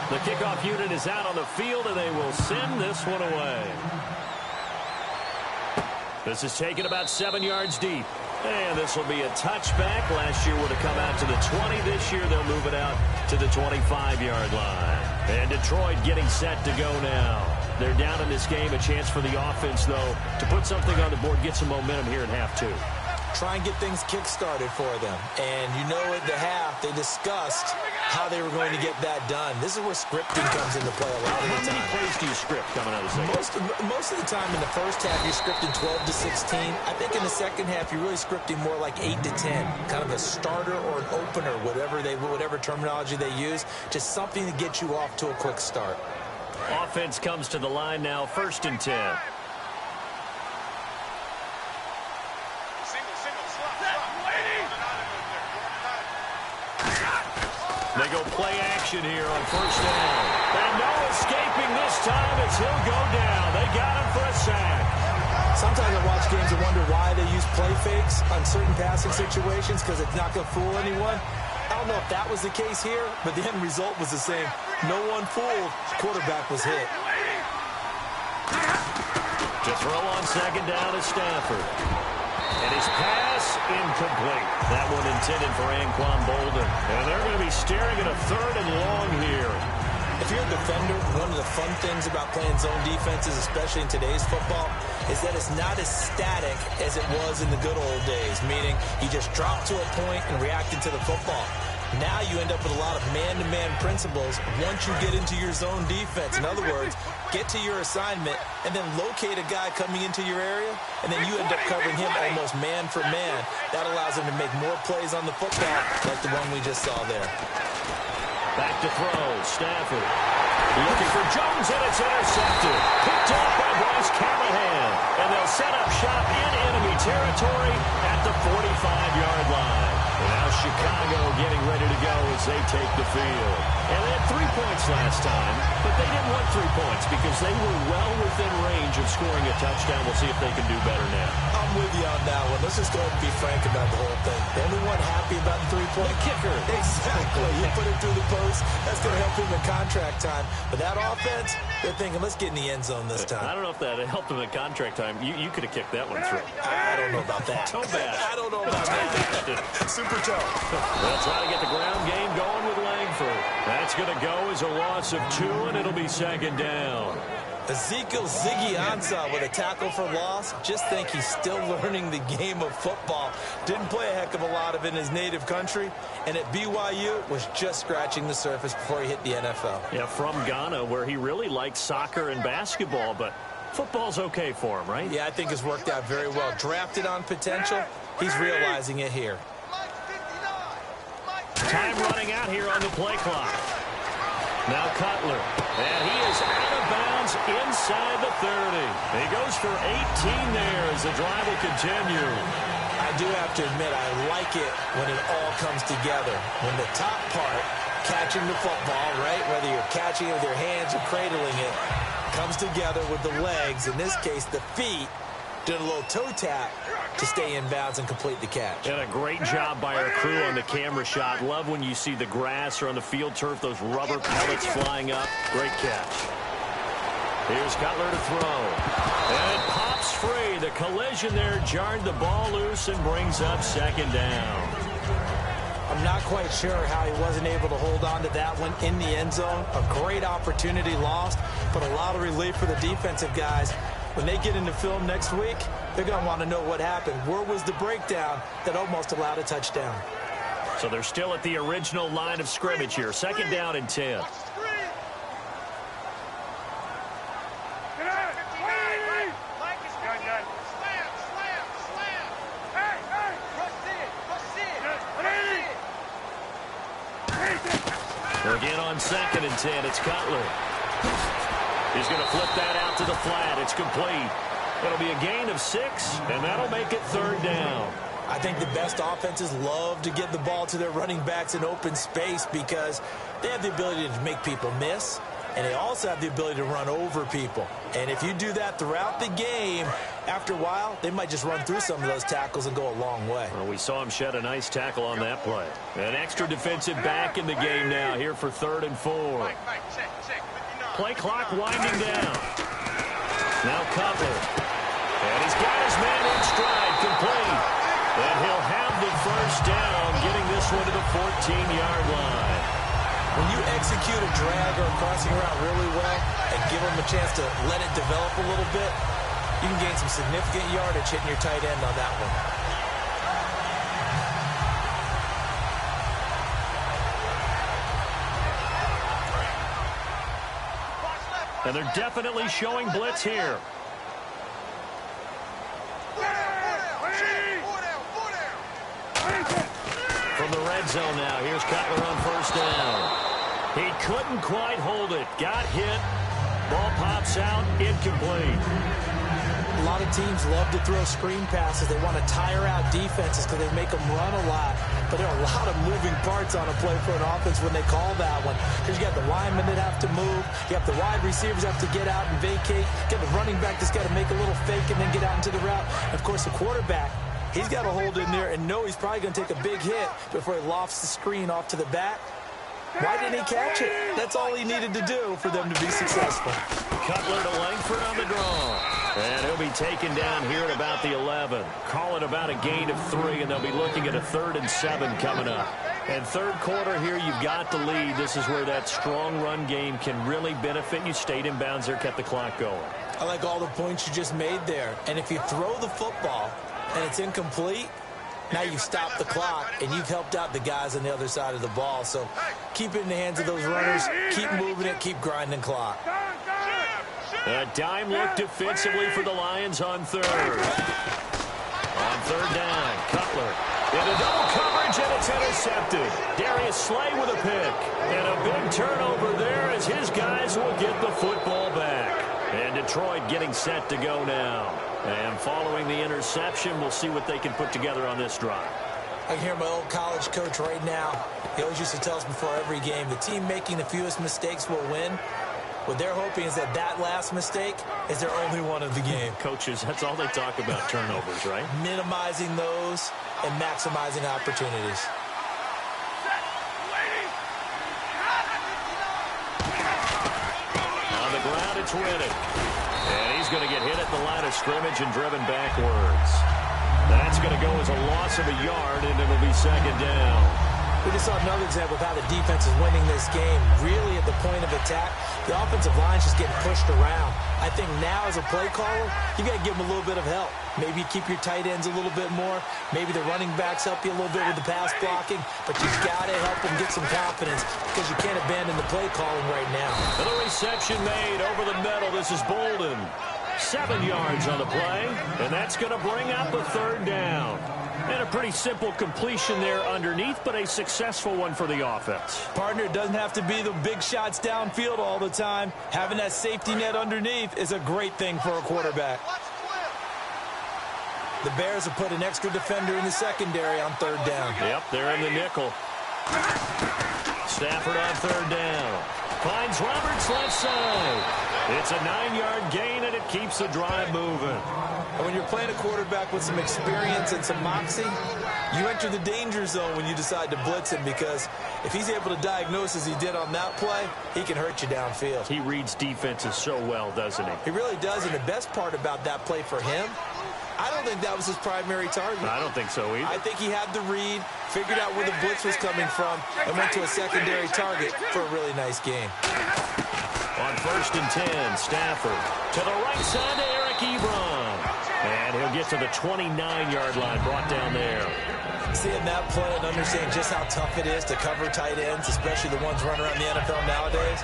The kickoff unit is out on the field, and they will send this one away. This is taken about 7 yards deep. And this will be a touchback. Last year would have come out to the 20. This year they'll move it out to the 25-yard line. And Detroit getting set to go now. They're down in this game. A chance for the offense, though, to put something on the board, get some momentum here in half 2. Try and get things kick-started for them. And you know at the half, they discussed how they were going to get that done. This is where scripting comes into play a lot of the time. How many plays do you script coming out of the second? Most of the time in the first half, you're scripting 12 to 16. I think in the second half, you're really scripting more like 8 to 10. Kind of a starter or an opener, whatever terminology they use. Just something to get you off to a quick start. Offense comes to the line now, 1st and 10. They go play action here on 1st down. And no escaping this time as he'll go down. They got him for a sack. Sometimes I watch games and wonder why they use play fakes on certain passing situations because it's not going to fool anyone. I don't know if that was the case here, but the end result was the same. No one fooled. Quarterback was hit. To throw on 2nd down is Stafford. And his pass incomplete. That one intended for Anquan Bolden. And they're going to be staring at a 3rd and long here. If you're a defender, one of the fun things about playing zone defenses, especially in today's football, is that it's not as static as it was in the good old days, meaning you just drop to a point and reacted to the football. Now you end up with a lot of man-to-man principles once you get into your zone defense. In other words, get to your assignment and then locate a guy coming into your area, and then you end up covering him almost man for man. That allows him to make more plays on the football like the one we just saw there. Back to throw, Stafford. Looking for Jones, and it's intercepted. Picked off by Bryce Callahan. And they'll set up shop in enemy territory at the 45-yard line. And now Chicago getting ready to go as they take the field. And they had 3 points last time, but they didn't want 3 points because they were well within range of scoring a touchdown. We'll see if they can do better now. I'm with you on that one. Let's just go ahead and be frank about the whole thing. The only one happy about the 3-point kicker. Exactly. You put it through the post. That's going to help him in contract time. But that offense, they're thinking, let's get in the end zone this time. I don't know if that helped him in contract time. You could have kicked that one through. I don't know about that. So bad. I don't know about that. Super tough. They'll try to get the ground game going with Langford. That's going to go as a loss of 2, and it'll be 2nd down. Ezekiel Ziggy Ansah with a tackle for loss. Just think he's still learning the game of football. Didn't play a heck of a lot of it in his native country. And at BYU was just scratching the surface before he hit the NFL. Yeah, from Ghana, where he really liked soccer and basketball, but Football's okay for him, right? Yeah, I think it's worked out very well. Drafted on potential, he's realizing it here. Time running out here on the play clock. Now Cutler, and he is out of bounds inside the 30. He goes for 18 there as the drive will continue. I do have to admit, I like it when it all comes together. When the top part, catching the football, right, whether you're catching it with your hands or cradling it, comes together with the legs, in this case the feet, doing a little toe tap to stay in bounds and complete the catch. And a great job by our crew on the camera shot. Love when you see the grass or on the field turf, those rubber pellets flying up. Great catch. Here's Cutler to throw. And it pops free. The collision there jarred the ball loose and brings up second down. I'm not quite sure how he wasn't able to hold on to that one in the end zone. A great opportunity lost, but a lot of relief for the defensive guys. When they get into film next week, they're going to want to know what happened. Where was the breakdown that almost allowed a touchdown? So they're still at the original line of scrimmage here. Second down and 10. Again on second and 10, it's Cutler. He's going to flip that out to the flat. It's complete. It'll be a gain of 6, and that'll make it third down. I think the best offenses love to get the ball to their running backs in open space because they have the ability to make people miss, and they also have the ability to run over people. And if you do that throughout the game, after a while, they might just run through some of those tackles and go a long way. Well, we saw him shed a nice tackle on that play. An extra defensive back in the game now here for 3rd and 4. Play clock winding down. Now Cutler. And he's got his man in stride, complete. And he'll have the first down, getting this one to the 14-yard line. When you execute a drag or a crossing route really well and give them a chance to let it develop a little bit, you can gain some significant yardage hitting your tight end on that one. And they're definitely showing blitz here. From the red zone now, here's Cutler on first down. He couldn't quite hold it. Got hit. Ball pops out. Incomplete. A lot of teams love to throw screen passes. They want to tire out defenses because they make them run a lot. But there are a lot of moving parts on a play for an offense when they call that one. Because you got the linemen that have to move. You have the wide receivers have to get out and vacate. You got the running back that's got to make a little fake and then get out into the route. And of course, the quarterback, he's got to hold in there and know he's probably going to take a big hit before he lofts the screen off to the back. Why didn't he catch it? That's all he needed to do for them to be successful. Cutler to Langford on the draw. And he'll be taken down here at about the 11. Call it about a gain of 3, and they'll be looking at a 3rd and 7 coming up. And third quarter here, you've got the lead. This is where that strong run game can really benefit you. Stayed in bounds there, kept the clock going. I like all the points you just made there. And if you throw the football and it's incomplete, now you've stopped the clock, and you've helped out the guys on the other side of the ball. So keep it in the hands of those runners. Keep moving it. Keep grinding clock. A dime look defensively for the Lions on 3rd. On 3rd down, Cutler. Into double coverage, and it's intercepted. Darius Slay with a pick. And a big turnover there as his guys will get the football back. And Detroit getting set to go now. And following the interception, we'll see what they can put together on this drive. I can hear my old college coach right now. He always used to tell us before every game, the team making the fewest mistakes will win. What they're hoping is that that last mistake is their only one of the game. Coaches, that's all they talk about, turnovers, right? Minimizing those and maximizing opportunities. On the ground, it's Riddick. And he's going to get hit at the line of scrimmage and driven backwards. That's going to go as a loss of a yard, and it'll be second down. We just saw another example of how the defense is winning this game. Really at the point of attack, the offensive line's just getting pushed around. I think now as a play caller, you got to give them a little bit of help. Maybe keep your tight ends a little bit more. Maybe the running backs help you a little bit with the pass blocking. But you've got to help them get some confidence because you can't abandon the play calling right now. Another reception made over the middle. This is Bolden. 7 yards on the play, and that's going to bring up a 3rd down. And a pretty simple completion there underneath, but a successful one for the offense. Partner, it doesn't have to be the big shots downfield all the time. Having that safety net underneath is a great thing for a quarterback. The Bears have put an extra defender in the secondary on 3rd down. Yep, they're in the nickel. Stafford on 3rd down. Finds Roberts left side. It's a 9-yard gain, and it keeps the drive moving. And when you're playing a quarterback with some experience and some moxie, you enter the danger zone when you decide to blitz him, because if he's able to diagnose as he did on that play, he can hurt you downfield. He reads defenses so well, doesn't he? He really does, and the best part about that play for him, I don't think that was his primary target. I don't think so either. I think he had the read, figured out where the blitz was coming from, and went to a secondary target for a really nice game. On 1st and 10, Stafford to the right side to Eric Ebron. And he'll get to the 29-yard line, brought down there. Seeing that play and understanding just how tough it is to cover tight ends, especially the ones running around the NFL nowadays,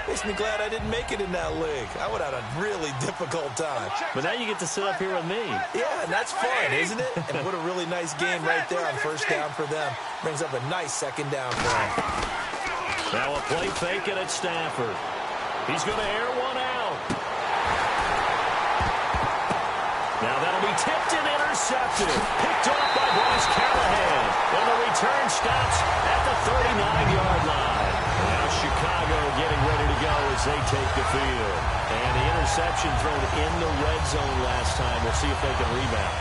makes me glad I didn't make it in that league. I would have had a really difficult time. But now you get to sit up here with me. Yeah, and that's fun, isn't it? And what a really nice game right there on 1st down for them. Brings up a nice 2nd down for them. Now a play fake it at Stafford. He's going to air one out. Now that'll be tipped and intercepted. Picked off by Bryce Callahan. And the return stops at the 39-yard line. Now Chicago getting ready to go as they take the field. And the interception thrown in the red zone last time. We'll see if they can rebound.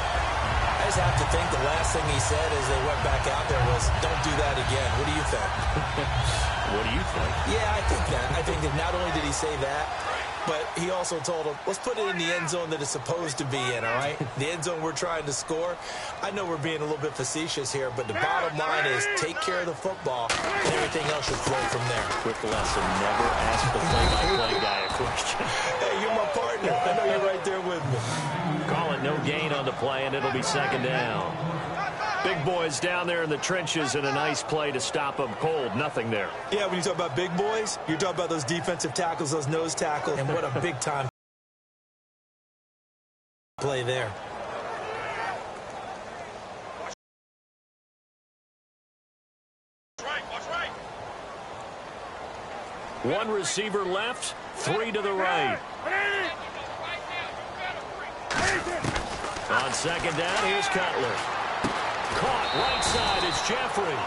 I just have to think the last thing he said as they went back out there was, don't do that again. What do you think? What do you think? Yeah, I think that. I think that not only did he say that, but he also told him, let's put it in the end zone that it's supposed to be in, all right? The end zone we're trying to score. I know we're being a little bit facetious here, but the bottom line is take care of the football, and everything else should flow from there. Quick lesson, never ask the play-by-play guy a question. Hey, you're my partner. I know you're right there with me. Call it no gain on the play, and it'll be 2nd down. Big boys down there in the trenches, and a nice play to stop them cold. Nothing there. Yeah, when you talk about big boys, you're talking about those defensive tackles, those nose tackles, and what a big-time play there. One receiver left, 3 to the right. On 2nd down, here's Cutler. Caught right side is Jeffrey.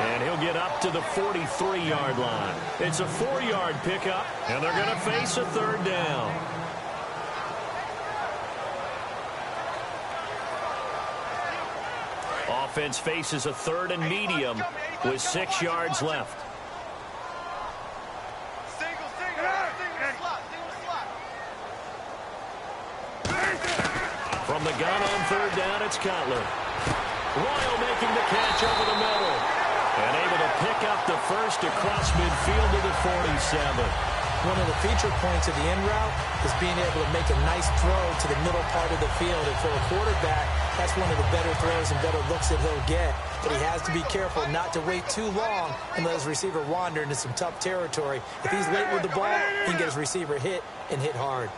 And he'll get up to the 43-yard line. It's a 4-yard pickup, and they're going to face a 3rd down. Offense faces a 3rd and medium with 6 yards left. From the gun on 3rd down, it's Cutler. Royal making the catch over the middle. And able to pick up the first across midfield to the 47. One of the feature points of the in route is being able to make a nice throw to the middle part of the field. And for a quarterback, that's one of the better throws and better looks that he'll get. But he has to be careful not to wait too long and let his receiver wander into some tough territory. If he's late with the ball, he can get his receiver hit and hit hard.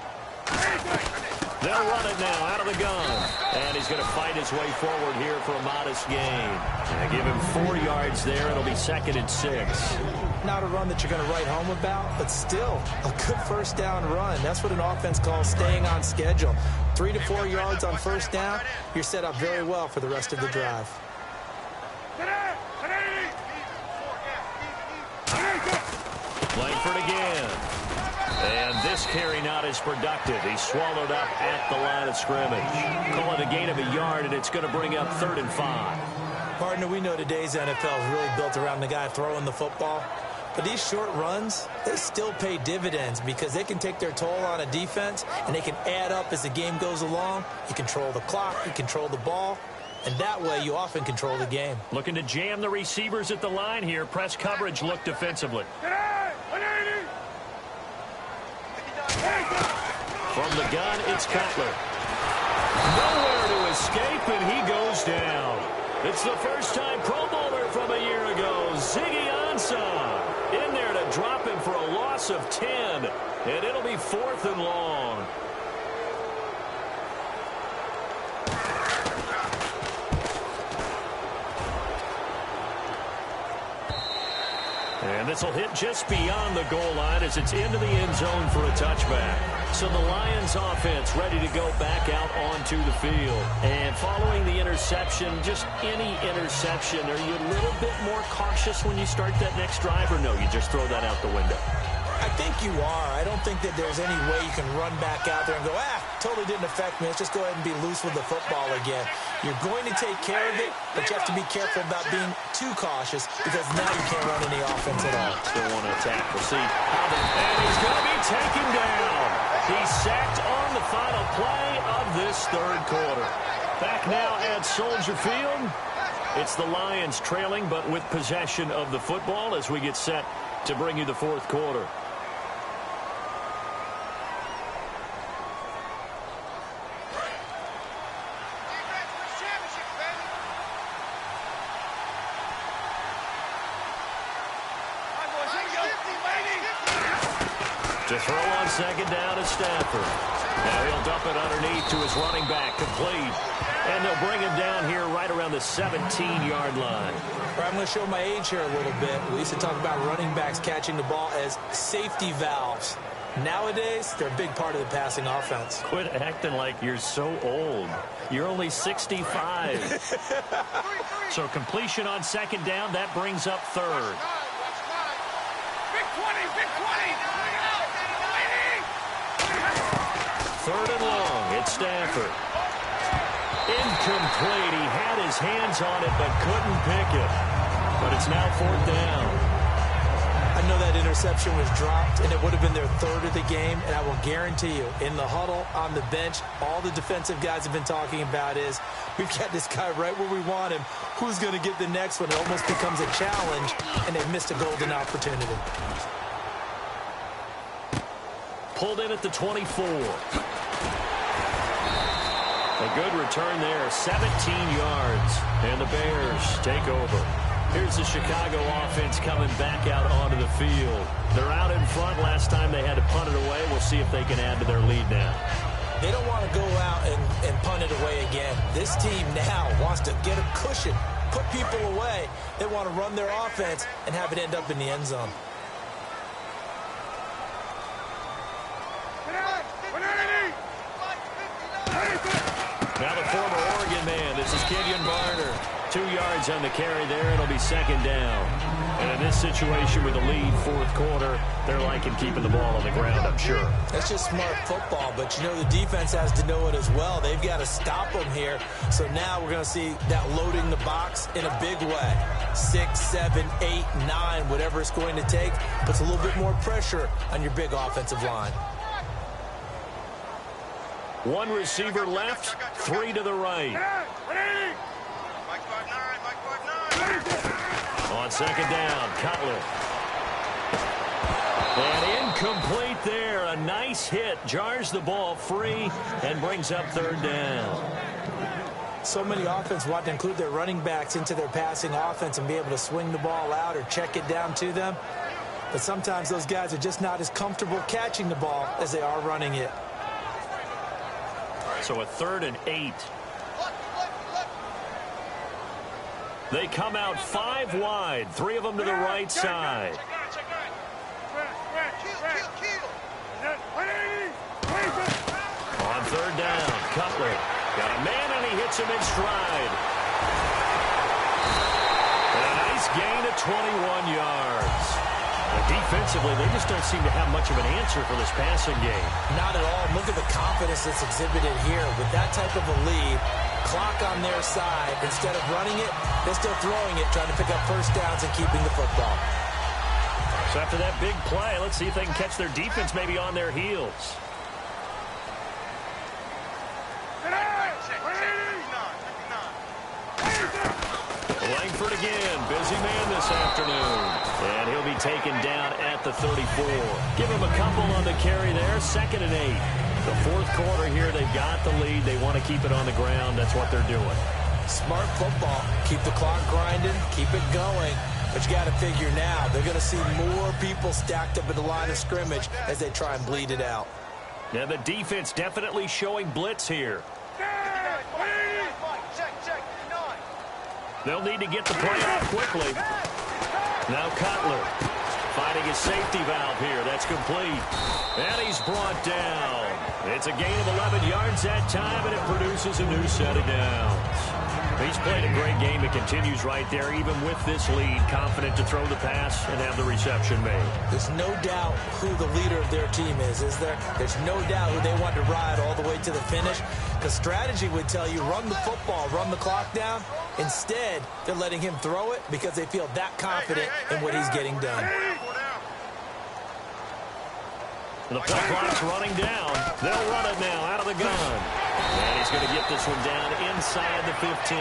They'll run it now out of the gun. And he's going to fight his way forward here for a modest gain. And give him 4 yards there. It'll be 2nd and 6. Not a run that you're going to write home about, but still a good 1st down run. That's what an offense calls staying on schedule. 3 to 4 yards on 1st down, you're set up very well for the rest of the drive. Langford again. And this carry not as productive. He's swallowed up at the line of scrimmage. Call it a gain of a yard, and it's going to bring up 3rd and 5. Partner, we know today's NFL is really built around the guy throwing the football. But these short runs, they still pay dividends because they can take their toll on a defense, and they can add up as the game goes along. You control the clock, you control the ball, and that way you often control the game. Looking to jam the receivers at the line here. Press coverage look defensively. From the gun, it's Cutler. Nowhere to escape, and he goes down. It's the first time Pro Bowler from a year ago, Ziggy Ansah, in there to drop him for a loss of 10, and it'll be 4th and long. And this will hit just beyond the goal line as it's into the end zone for a touchback. So the Lions offense ready to go back out onto the field. And following the interception, just any interception, are you a little bit more cautious when you start that next drive, or no, you just throw that out the window? I think you are. I don't think that there's any way you can run back out there and go, totally didn't affect me. Let's just go ahead and be loose with the football again. You're going to take care of it, but you have to be careful about being too cautious because now you can't run any offense at all. Still want to attack. We'll see. And he's going to be taken down. He's sacked on the final play of this third quarter. Back now at Soldier Field. It's the Lions trailing, but with possession of the football as we get set to bring you the fourth quarter. To throw on second down is Stafford. Now he'll dump it underneath to his running back, complete. And they'll bring him down here right around the 17-yard line. I'm going to show my age here a little bit. We used to talk about running backs catching the ball as safety valves. Nowadays, they're a big part of the passing offense. Quit acting like you're so old. You're only 65. So completion on second down, that brings up third. Big 20, big 20. Third and long, it's Stafford. Incomplete. He had his hands on it but couldn't pick it. But it's now fourth down. I know that interception was dropped, and it would have been their third of the game, and I will guarantee you, in the huddle, on the bench, all the defensive guys have been talking about is, we've got this guy right where we want him. Who's going to get the next one? It almost becomes a challenge, and they've missed a golden opportunity. Pulled in at the 24. A good return there, 17 yards. And the Bears take over. Here's the Chicago offense coming back out onto the field. They're out in front. Last time they had to punt it away. We'll see if they can add to their lead now. They don't want to go out and punt it away again. This team now wants to get a cushion, put people away. They want to run their offense and have it end up in the end zone. Now the former Oregon man, this is Kenyon Barner. 2 yards on the carry there, it'll be second down. And in this situation with a lead fourth quarter, they're liking keeping the ball on the ground, I'm sure. That's just smart football, but you know the defense has to know it as well. They've got to stop them here. So now we're going to see that loading the box in a big way. 6, 7, 8, 9, whatever it's going to take, puts a little bit more pressure on your big offensive line. One receiver left, 3 to the right. On second down, Cutler. And incomplete there. A nice hit. Jars the ball free and brings up third down. So many offenses want to include their running backs into their passing offense and be able to swing the ball out or check it down to them. But sometimes those guys are just not as comfortable catching the ball as they are running it. So a 3rd and 8. They come out 5 wide, 3 of them to the right side. On third down, Cutler got a man and he hits him in stride. And a nice gain of 21 yards. But defensively, they just don't seem to have much of an answer for this passing game. Not at all. Look at the confidence that's exhibited here. With that type of a lead, clock on their side, instead of running it, they're still throwing it, trying to pick up first downs and keeping the football. So after that big play, let's see if they can catch their defense maybe on their heels. Langford again, busy man this afternoon. And he'll be taken down at the 34. Give him a couple on the carry there, 2nd and 8. The fourth quarter here, they've got the lead. They want to keep it on the ground. That's what they're doing. Smart football. Keep the clock grinding, keep it going. But you got to figure now, they're going to see more people stacked up at the line of scrimmage as they try and bleed it out. Now the defense definitely showing blitz here. They'll need to get the play off quickly. Now Cutler. his safety valve here. That's complete. And he's brought down. It's a gain of 11 yards that time, and it produces a new set of downs. He's played a great game. It continues right there, even with this lead, confident to throw the pass and have the reception made. There's no doubt who the leader of their team is there? There's no doubt who they want to ride all the way to the finish, because strategy would tell you run the football, run the clock down. Instead, they're letting him throw it because they feel that confident in what he's getting done. The play clock's running down. They'll run it now out of the gun. And he's going to get this one down inside the 15.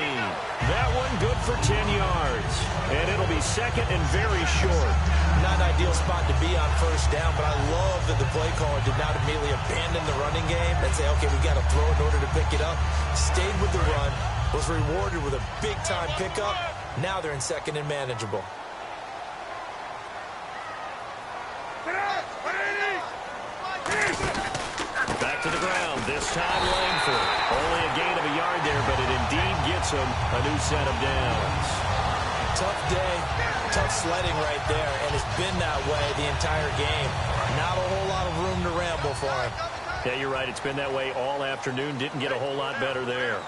That one good for 10 yards. And it'll be second and very short. Not an ideal spot to be on first down, but I love that the play caller did not immediately abandon the running game and say, okay, we got to throw in order to pick it up. Stayed with the run, was rewarded with a big-time pickup. Now they're in second and manageable. Back to the ground. This time Langford. Only a gain of a yard there, but it indeed gets him a new set of downs. Tough day, tough sledding right there, and it's been that way the entire game. Not a whole lot of room to ramble for him. Yeah, you're right. It's been that way all afternoon. Didn't get a whole lot better there.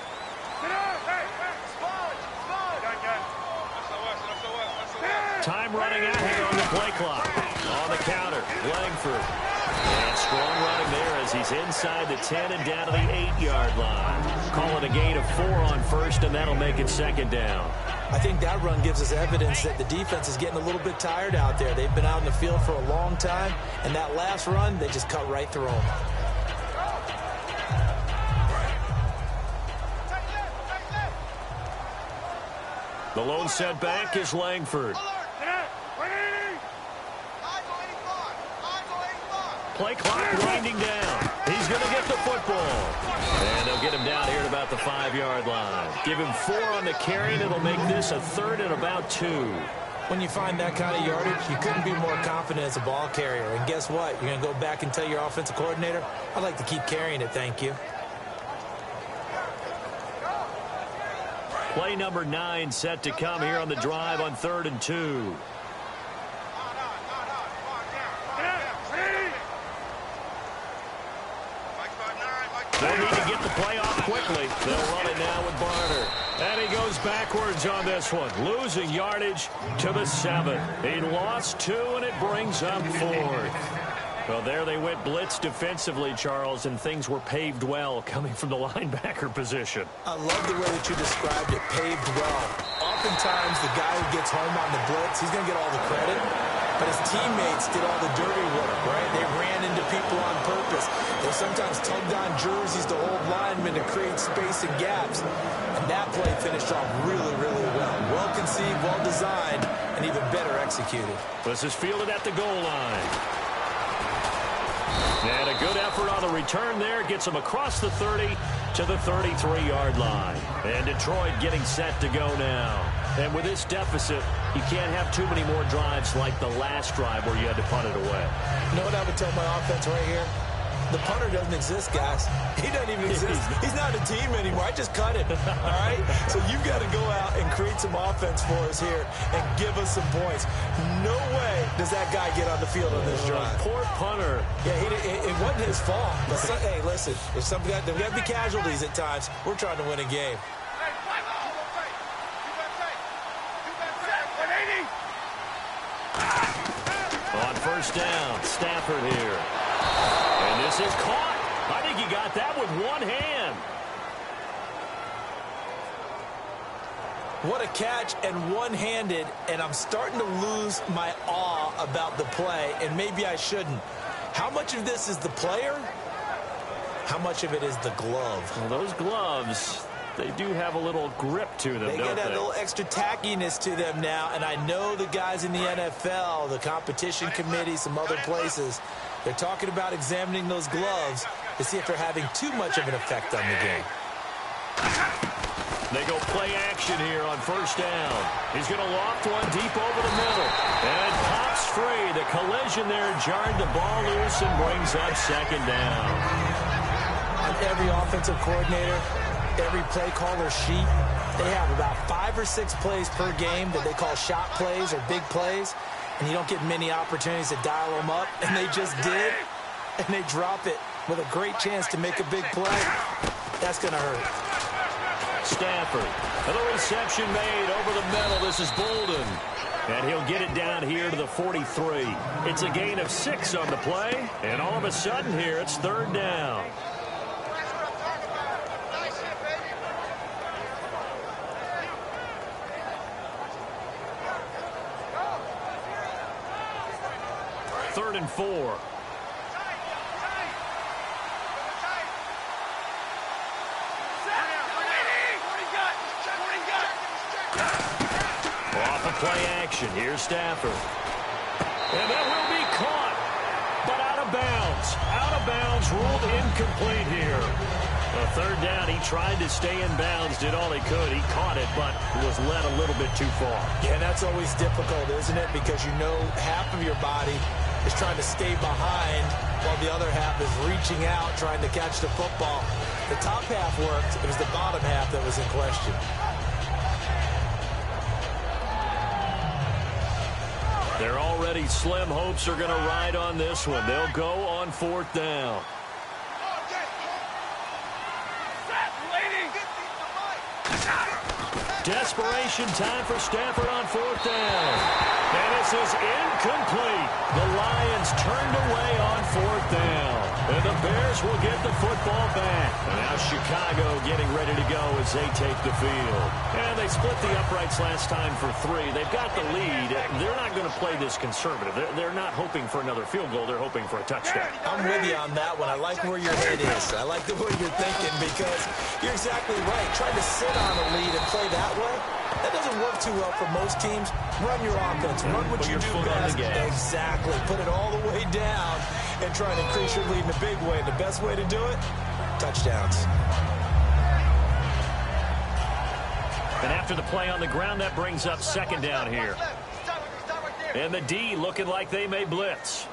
Time running out here on the play clock. On the counter, Langford. And strong running there as he's inside the 10 and down to the 8-yard line. Call it a gain of 4 on first, and that'll make it second down. I think that run gives us evidence that the defense is getting a little bit tired out there. They've been out in the field for a long time, and that last run, they just cut right through them. The lone setback is Langford. Play clock winding down. He's going to get the football. And they'll get him down here at about the 5-yard line. Give him 4 on the carry, and it'll make this a third and about 2. When you find that kind of yardage, you couldn't be more confident as a ball carrier. And guess what? You're going to go back and tell your offensive coordinator, I'd like to keep carrying it, thank you. Play number 9 set to come here on the drive on 3rd and 2. They need to get the play off quickly. They'll run it now with Barner. And he goes backwards on this one, losing yardage to the 7. He lost 2, and it brings up 4th. Well, there they went blitz defensively, Charles, and things were paved well coming from the linebacker position. I love the way that you described it, paved well. Oftentimes, the guy who gets home on the blitz, he's going to get all the credit. But his teammates did all the dirty work, right? They ran into people on purpose. They sometimes tugged on jerseys to hold linemen to create space and gaps. And that play finished off really, really well. Well conceived, well designed, and even better executed. This is fielded at the goal line. And a good effort on the return there. Gets him across the 30 to the 33-yard line. And Detroit getting set to go now. And with this deficit, you can't have too many more drives like the last drive where you had to punt it away. You know what I would tell my offense right here? The punter doesn't exist, guys. He doesn't even exist. He's not a team anymore. I just cut him, all right? So you've got to go out and create some offense for us here and give us some points. No way does that guy get on the field on this drive. Poor punter. Yeah, it wasn't his fault. But hey, listen, there's got to be casualties at times. We're trying to win a game. On first down, Stafford here. And this is caught. I think he got that with one hand. What a catch, and one-handed, and I'm starting to lose my awe about the play, and maybe I shouldn't. How much of this is the player? How much of it is the glove? Well, those gloves, they do have a little grip to them, don't they? They get a little extra tackiness to them now, and I know the guys in the NFL, the competition committee, some other places, they're talking about examining those gloves to see if they're having too much of an effect on the game. They go play action here on first down. He's going to loft one deep over the middle. And it pops free. The collision there jarred the ball loose and brings up second down. On every offensive coordinator, every play caller sheet, they have about 5 or 6 plays per game that they call shot plays or big plays. and you don't get many opportunities to dial them up, and they just did, and they drop it with a great chance to make a big play. That's going to hurt. Stafford. The reception made over the middle. This is Bolden. And he'll get it down here to the 43. It's a gain of 6 on the play. And all of a sudden here, it's 3rd down. Third and 4. Off of play action. Here's Stafford. And that will be caught, but out of bounds. Out of bounds, ruled incomplete here. A 3rd down, he tried to stay in bounds, did all he could. He caught it, but was led a little bit too far. Yeah, that's always difficult, isn't it? Because you know half of your body is trying to stay behind while the other half is reaching out, trying to catch the football. The top half worked. It was the bottom half that was in question. They're already slim hopes are going to ride on this one. They'll go on 4th down. Desperation time for Stafford on 4th down. And this is incomplete. The Lions turned away on 4th down. And the Bears will get the football back. And now Chicago getting ready to go as they take the field. And they split the uprights last time for 3. They've got the lead. They're not going to play this conservative. They're not hoping for another field goal. They're hoping for a touchdown. I'm with you on that one. I like where your head is. I like the way you're thinking because you're exactly right. Trying to sit on a lead and play that way, that doesn't work too well for most teams. Run your offense. Run what you do best. Exactly. Put it all the way down and try and increase your lead in a big way. The best way to do it, touchdowns. And after the play on the ground, that brings up 2nd down here. And the D looking like they may blitz.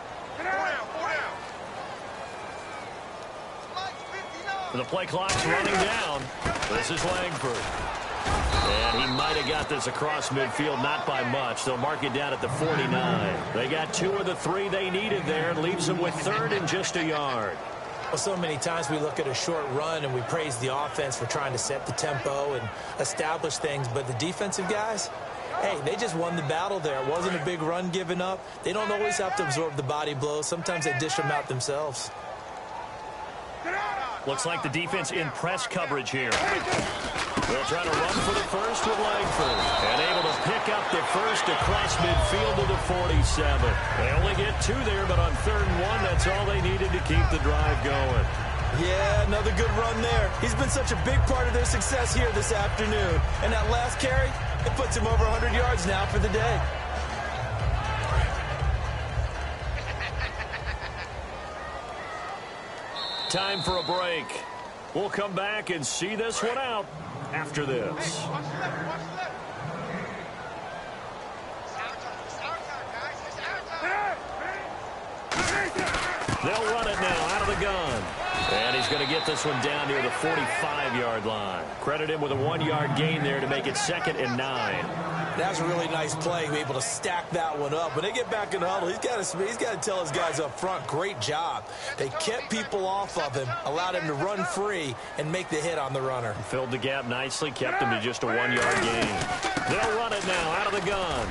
The play clock's running down. This is Langford. And he might have got this across midfield, not by much. They'll mark it down at the 49. They got 2 of the 3 they needed there. It leaves them with 3rd and just a yard. Well, so many times we look at a short run and we praise the offense for trying to set the tempo and establish things. But the defensive guys, hey, they just won the battle there. It wasn't a big run given up. They don't always have to absorb the body blows. Sometimes they dish them out themselves. Looks like the defense in press coverage here. They'll try to run for the first with Langford. And able to pick up the first across midfield to the 47. They only get 2 there, but on 3rd and 1, that's all they needed to keep the drive going. Yeah, another good run there. He's been such a big part of their success here this afternoon. And that last carry, it puts him over 100 yards now for the day. Time for a break. We'll come back and see this one out after this. They'll run it now out of the gun. And he's going to get this one down near the 45-yard line. Credit him with a 1-yard gain there to make it 2nd and 9. That's a really nice play, be able to stack that one up. When they get back in the huddle, he's got to tell his guys up front, great job. They kept people off of him, allowed him to run free and make the hit on the runner. Filled the gap nicely, kept him to just a 1-yard gain. They'll run it now out of the gun.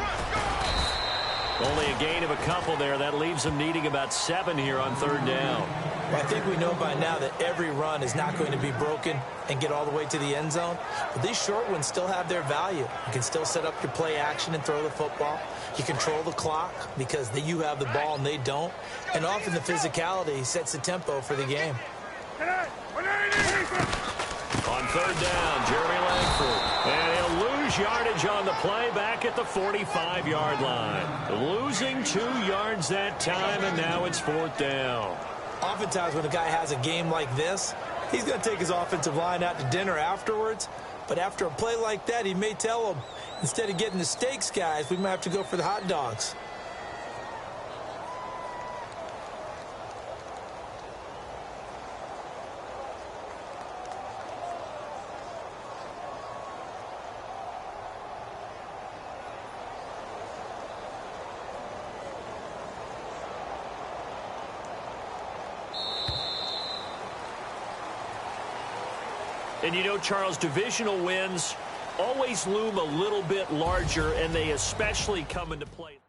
Only a gain of a couple there. That leaves them needing about 7 here on 3rd down. Well, I think we know by now that every run is not going to be broken and get all the way to the end zone. But these short ones still have their value. You can still set up your play action and throw the football. You control the clock because you have the ball and they don't. And often the physicality sets the tempo for the game. On 3rd down, Jeremy Langford. And he'll lose yardage on the play back at the 45-yard line. Losing 2 yards that time, and now it's 4th down. Oftentimes when a guy has a game like this, he's going to take his offensive line out to dinner afterwards. But after a play like that, he may tell them, instead of getting the steaks, guys, we might have to go for the hot dogs. And you know, Charles, divisional wins always loom a little bit larger, and they especially come into play.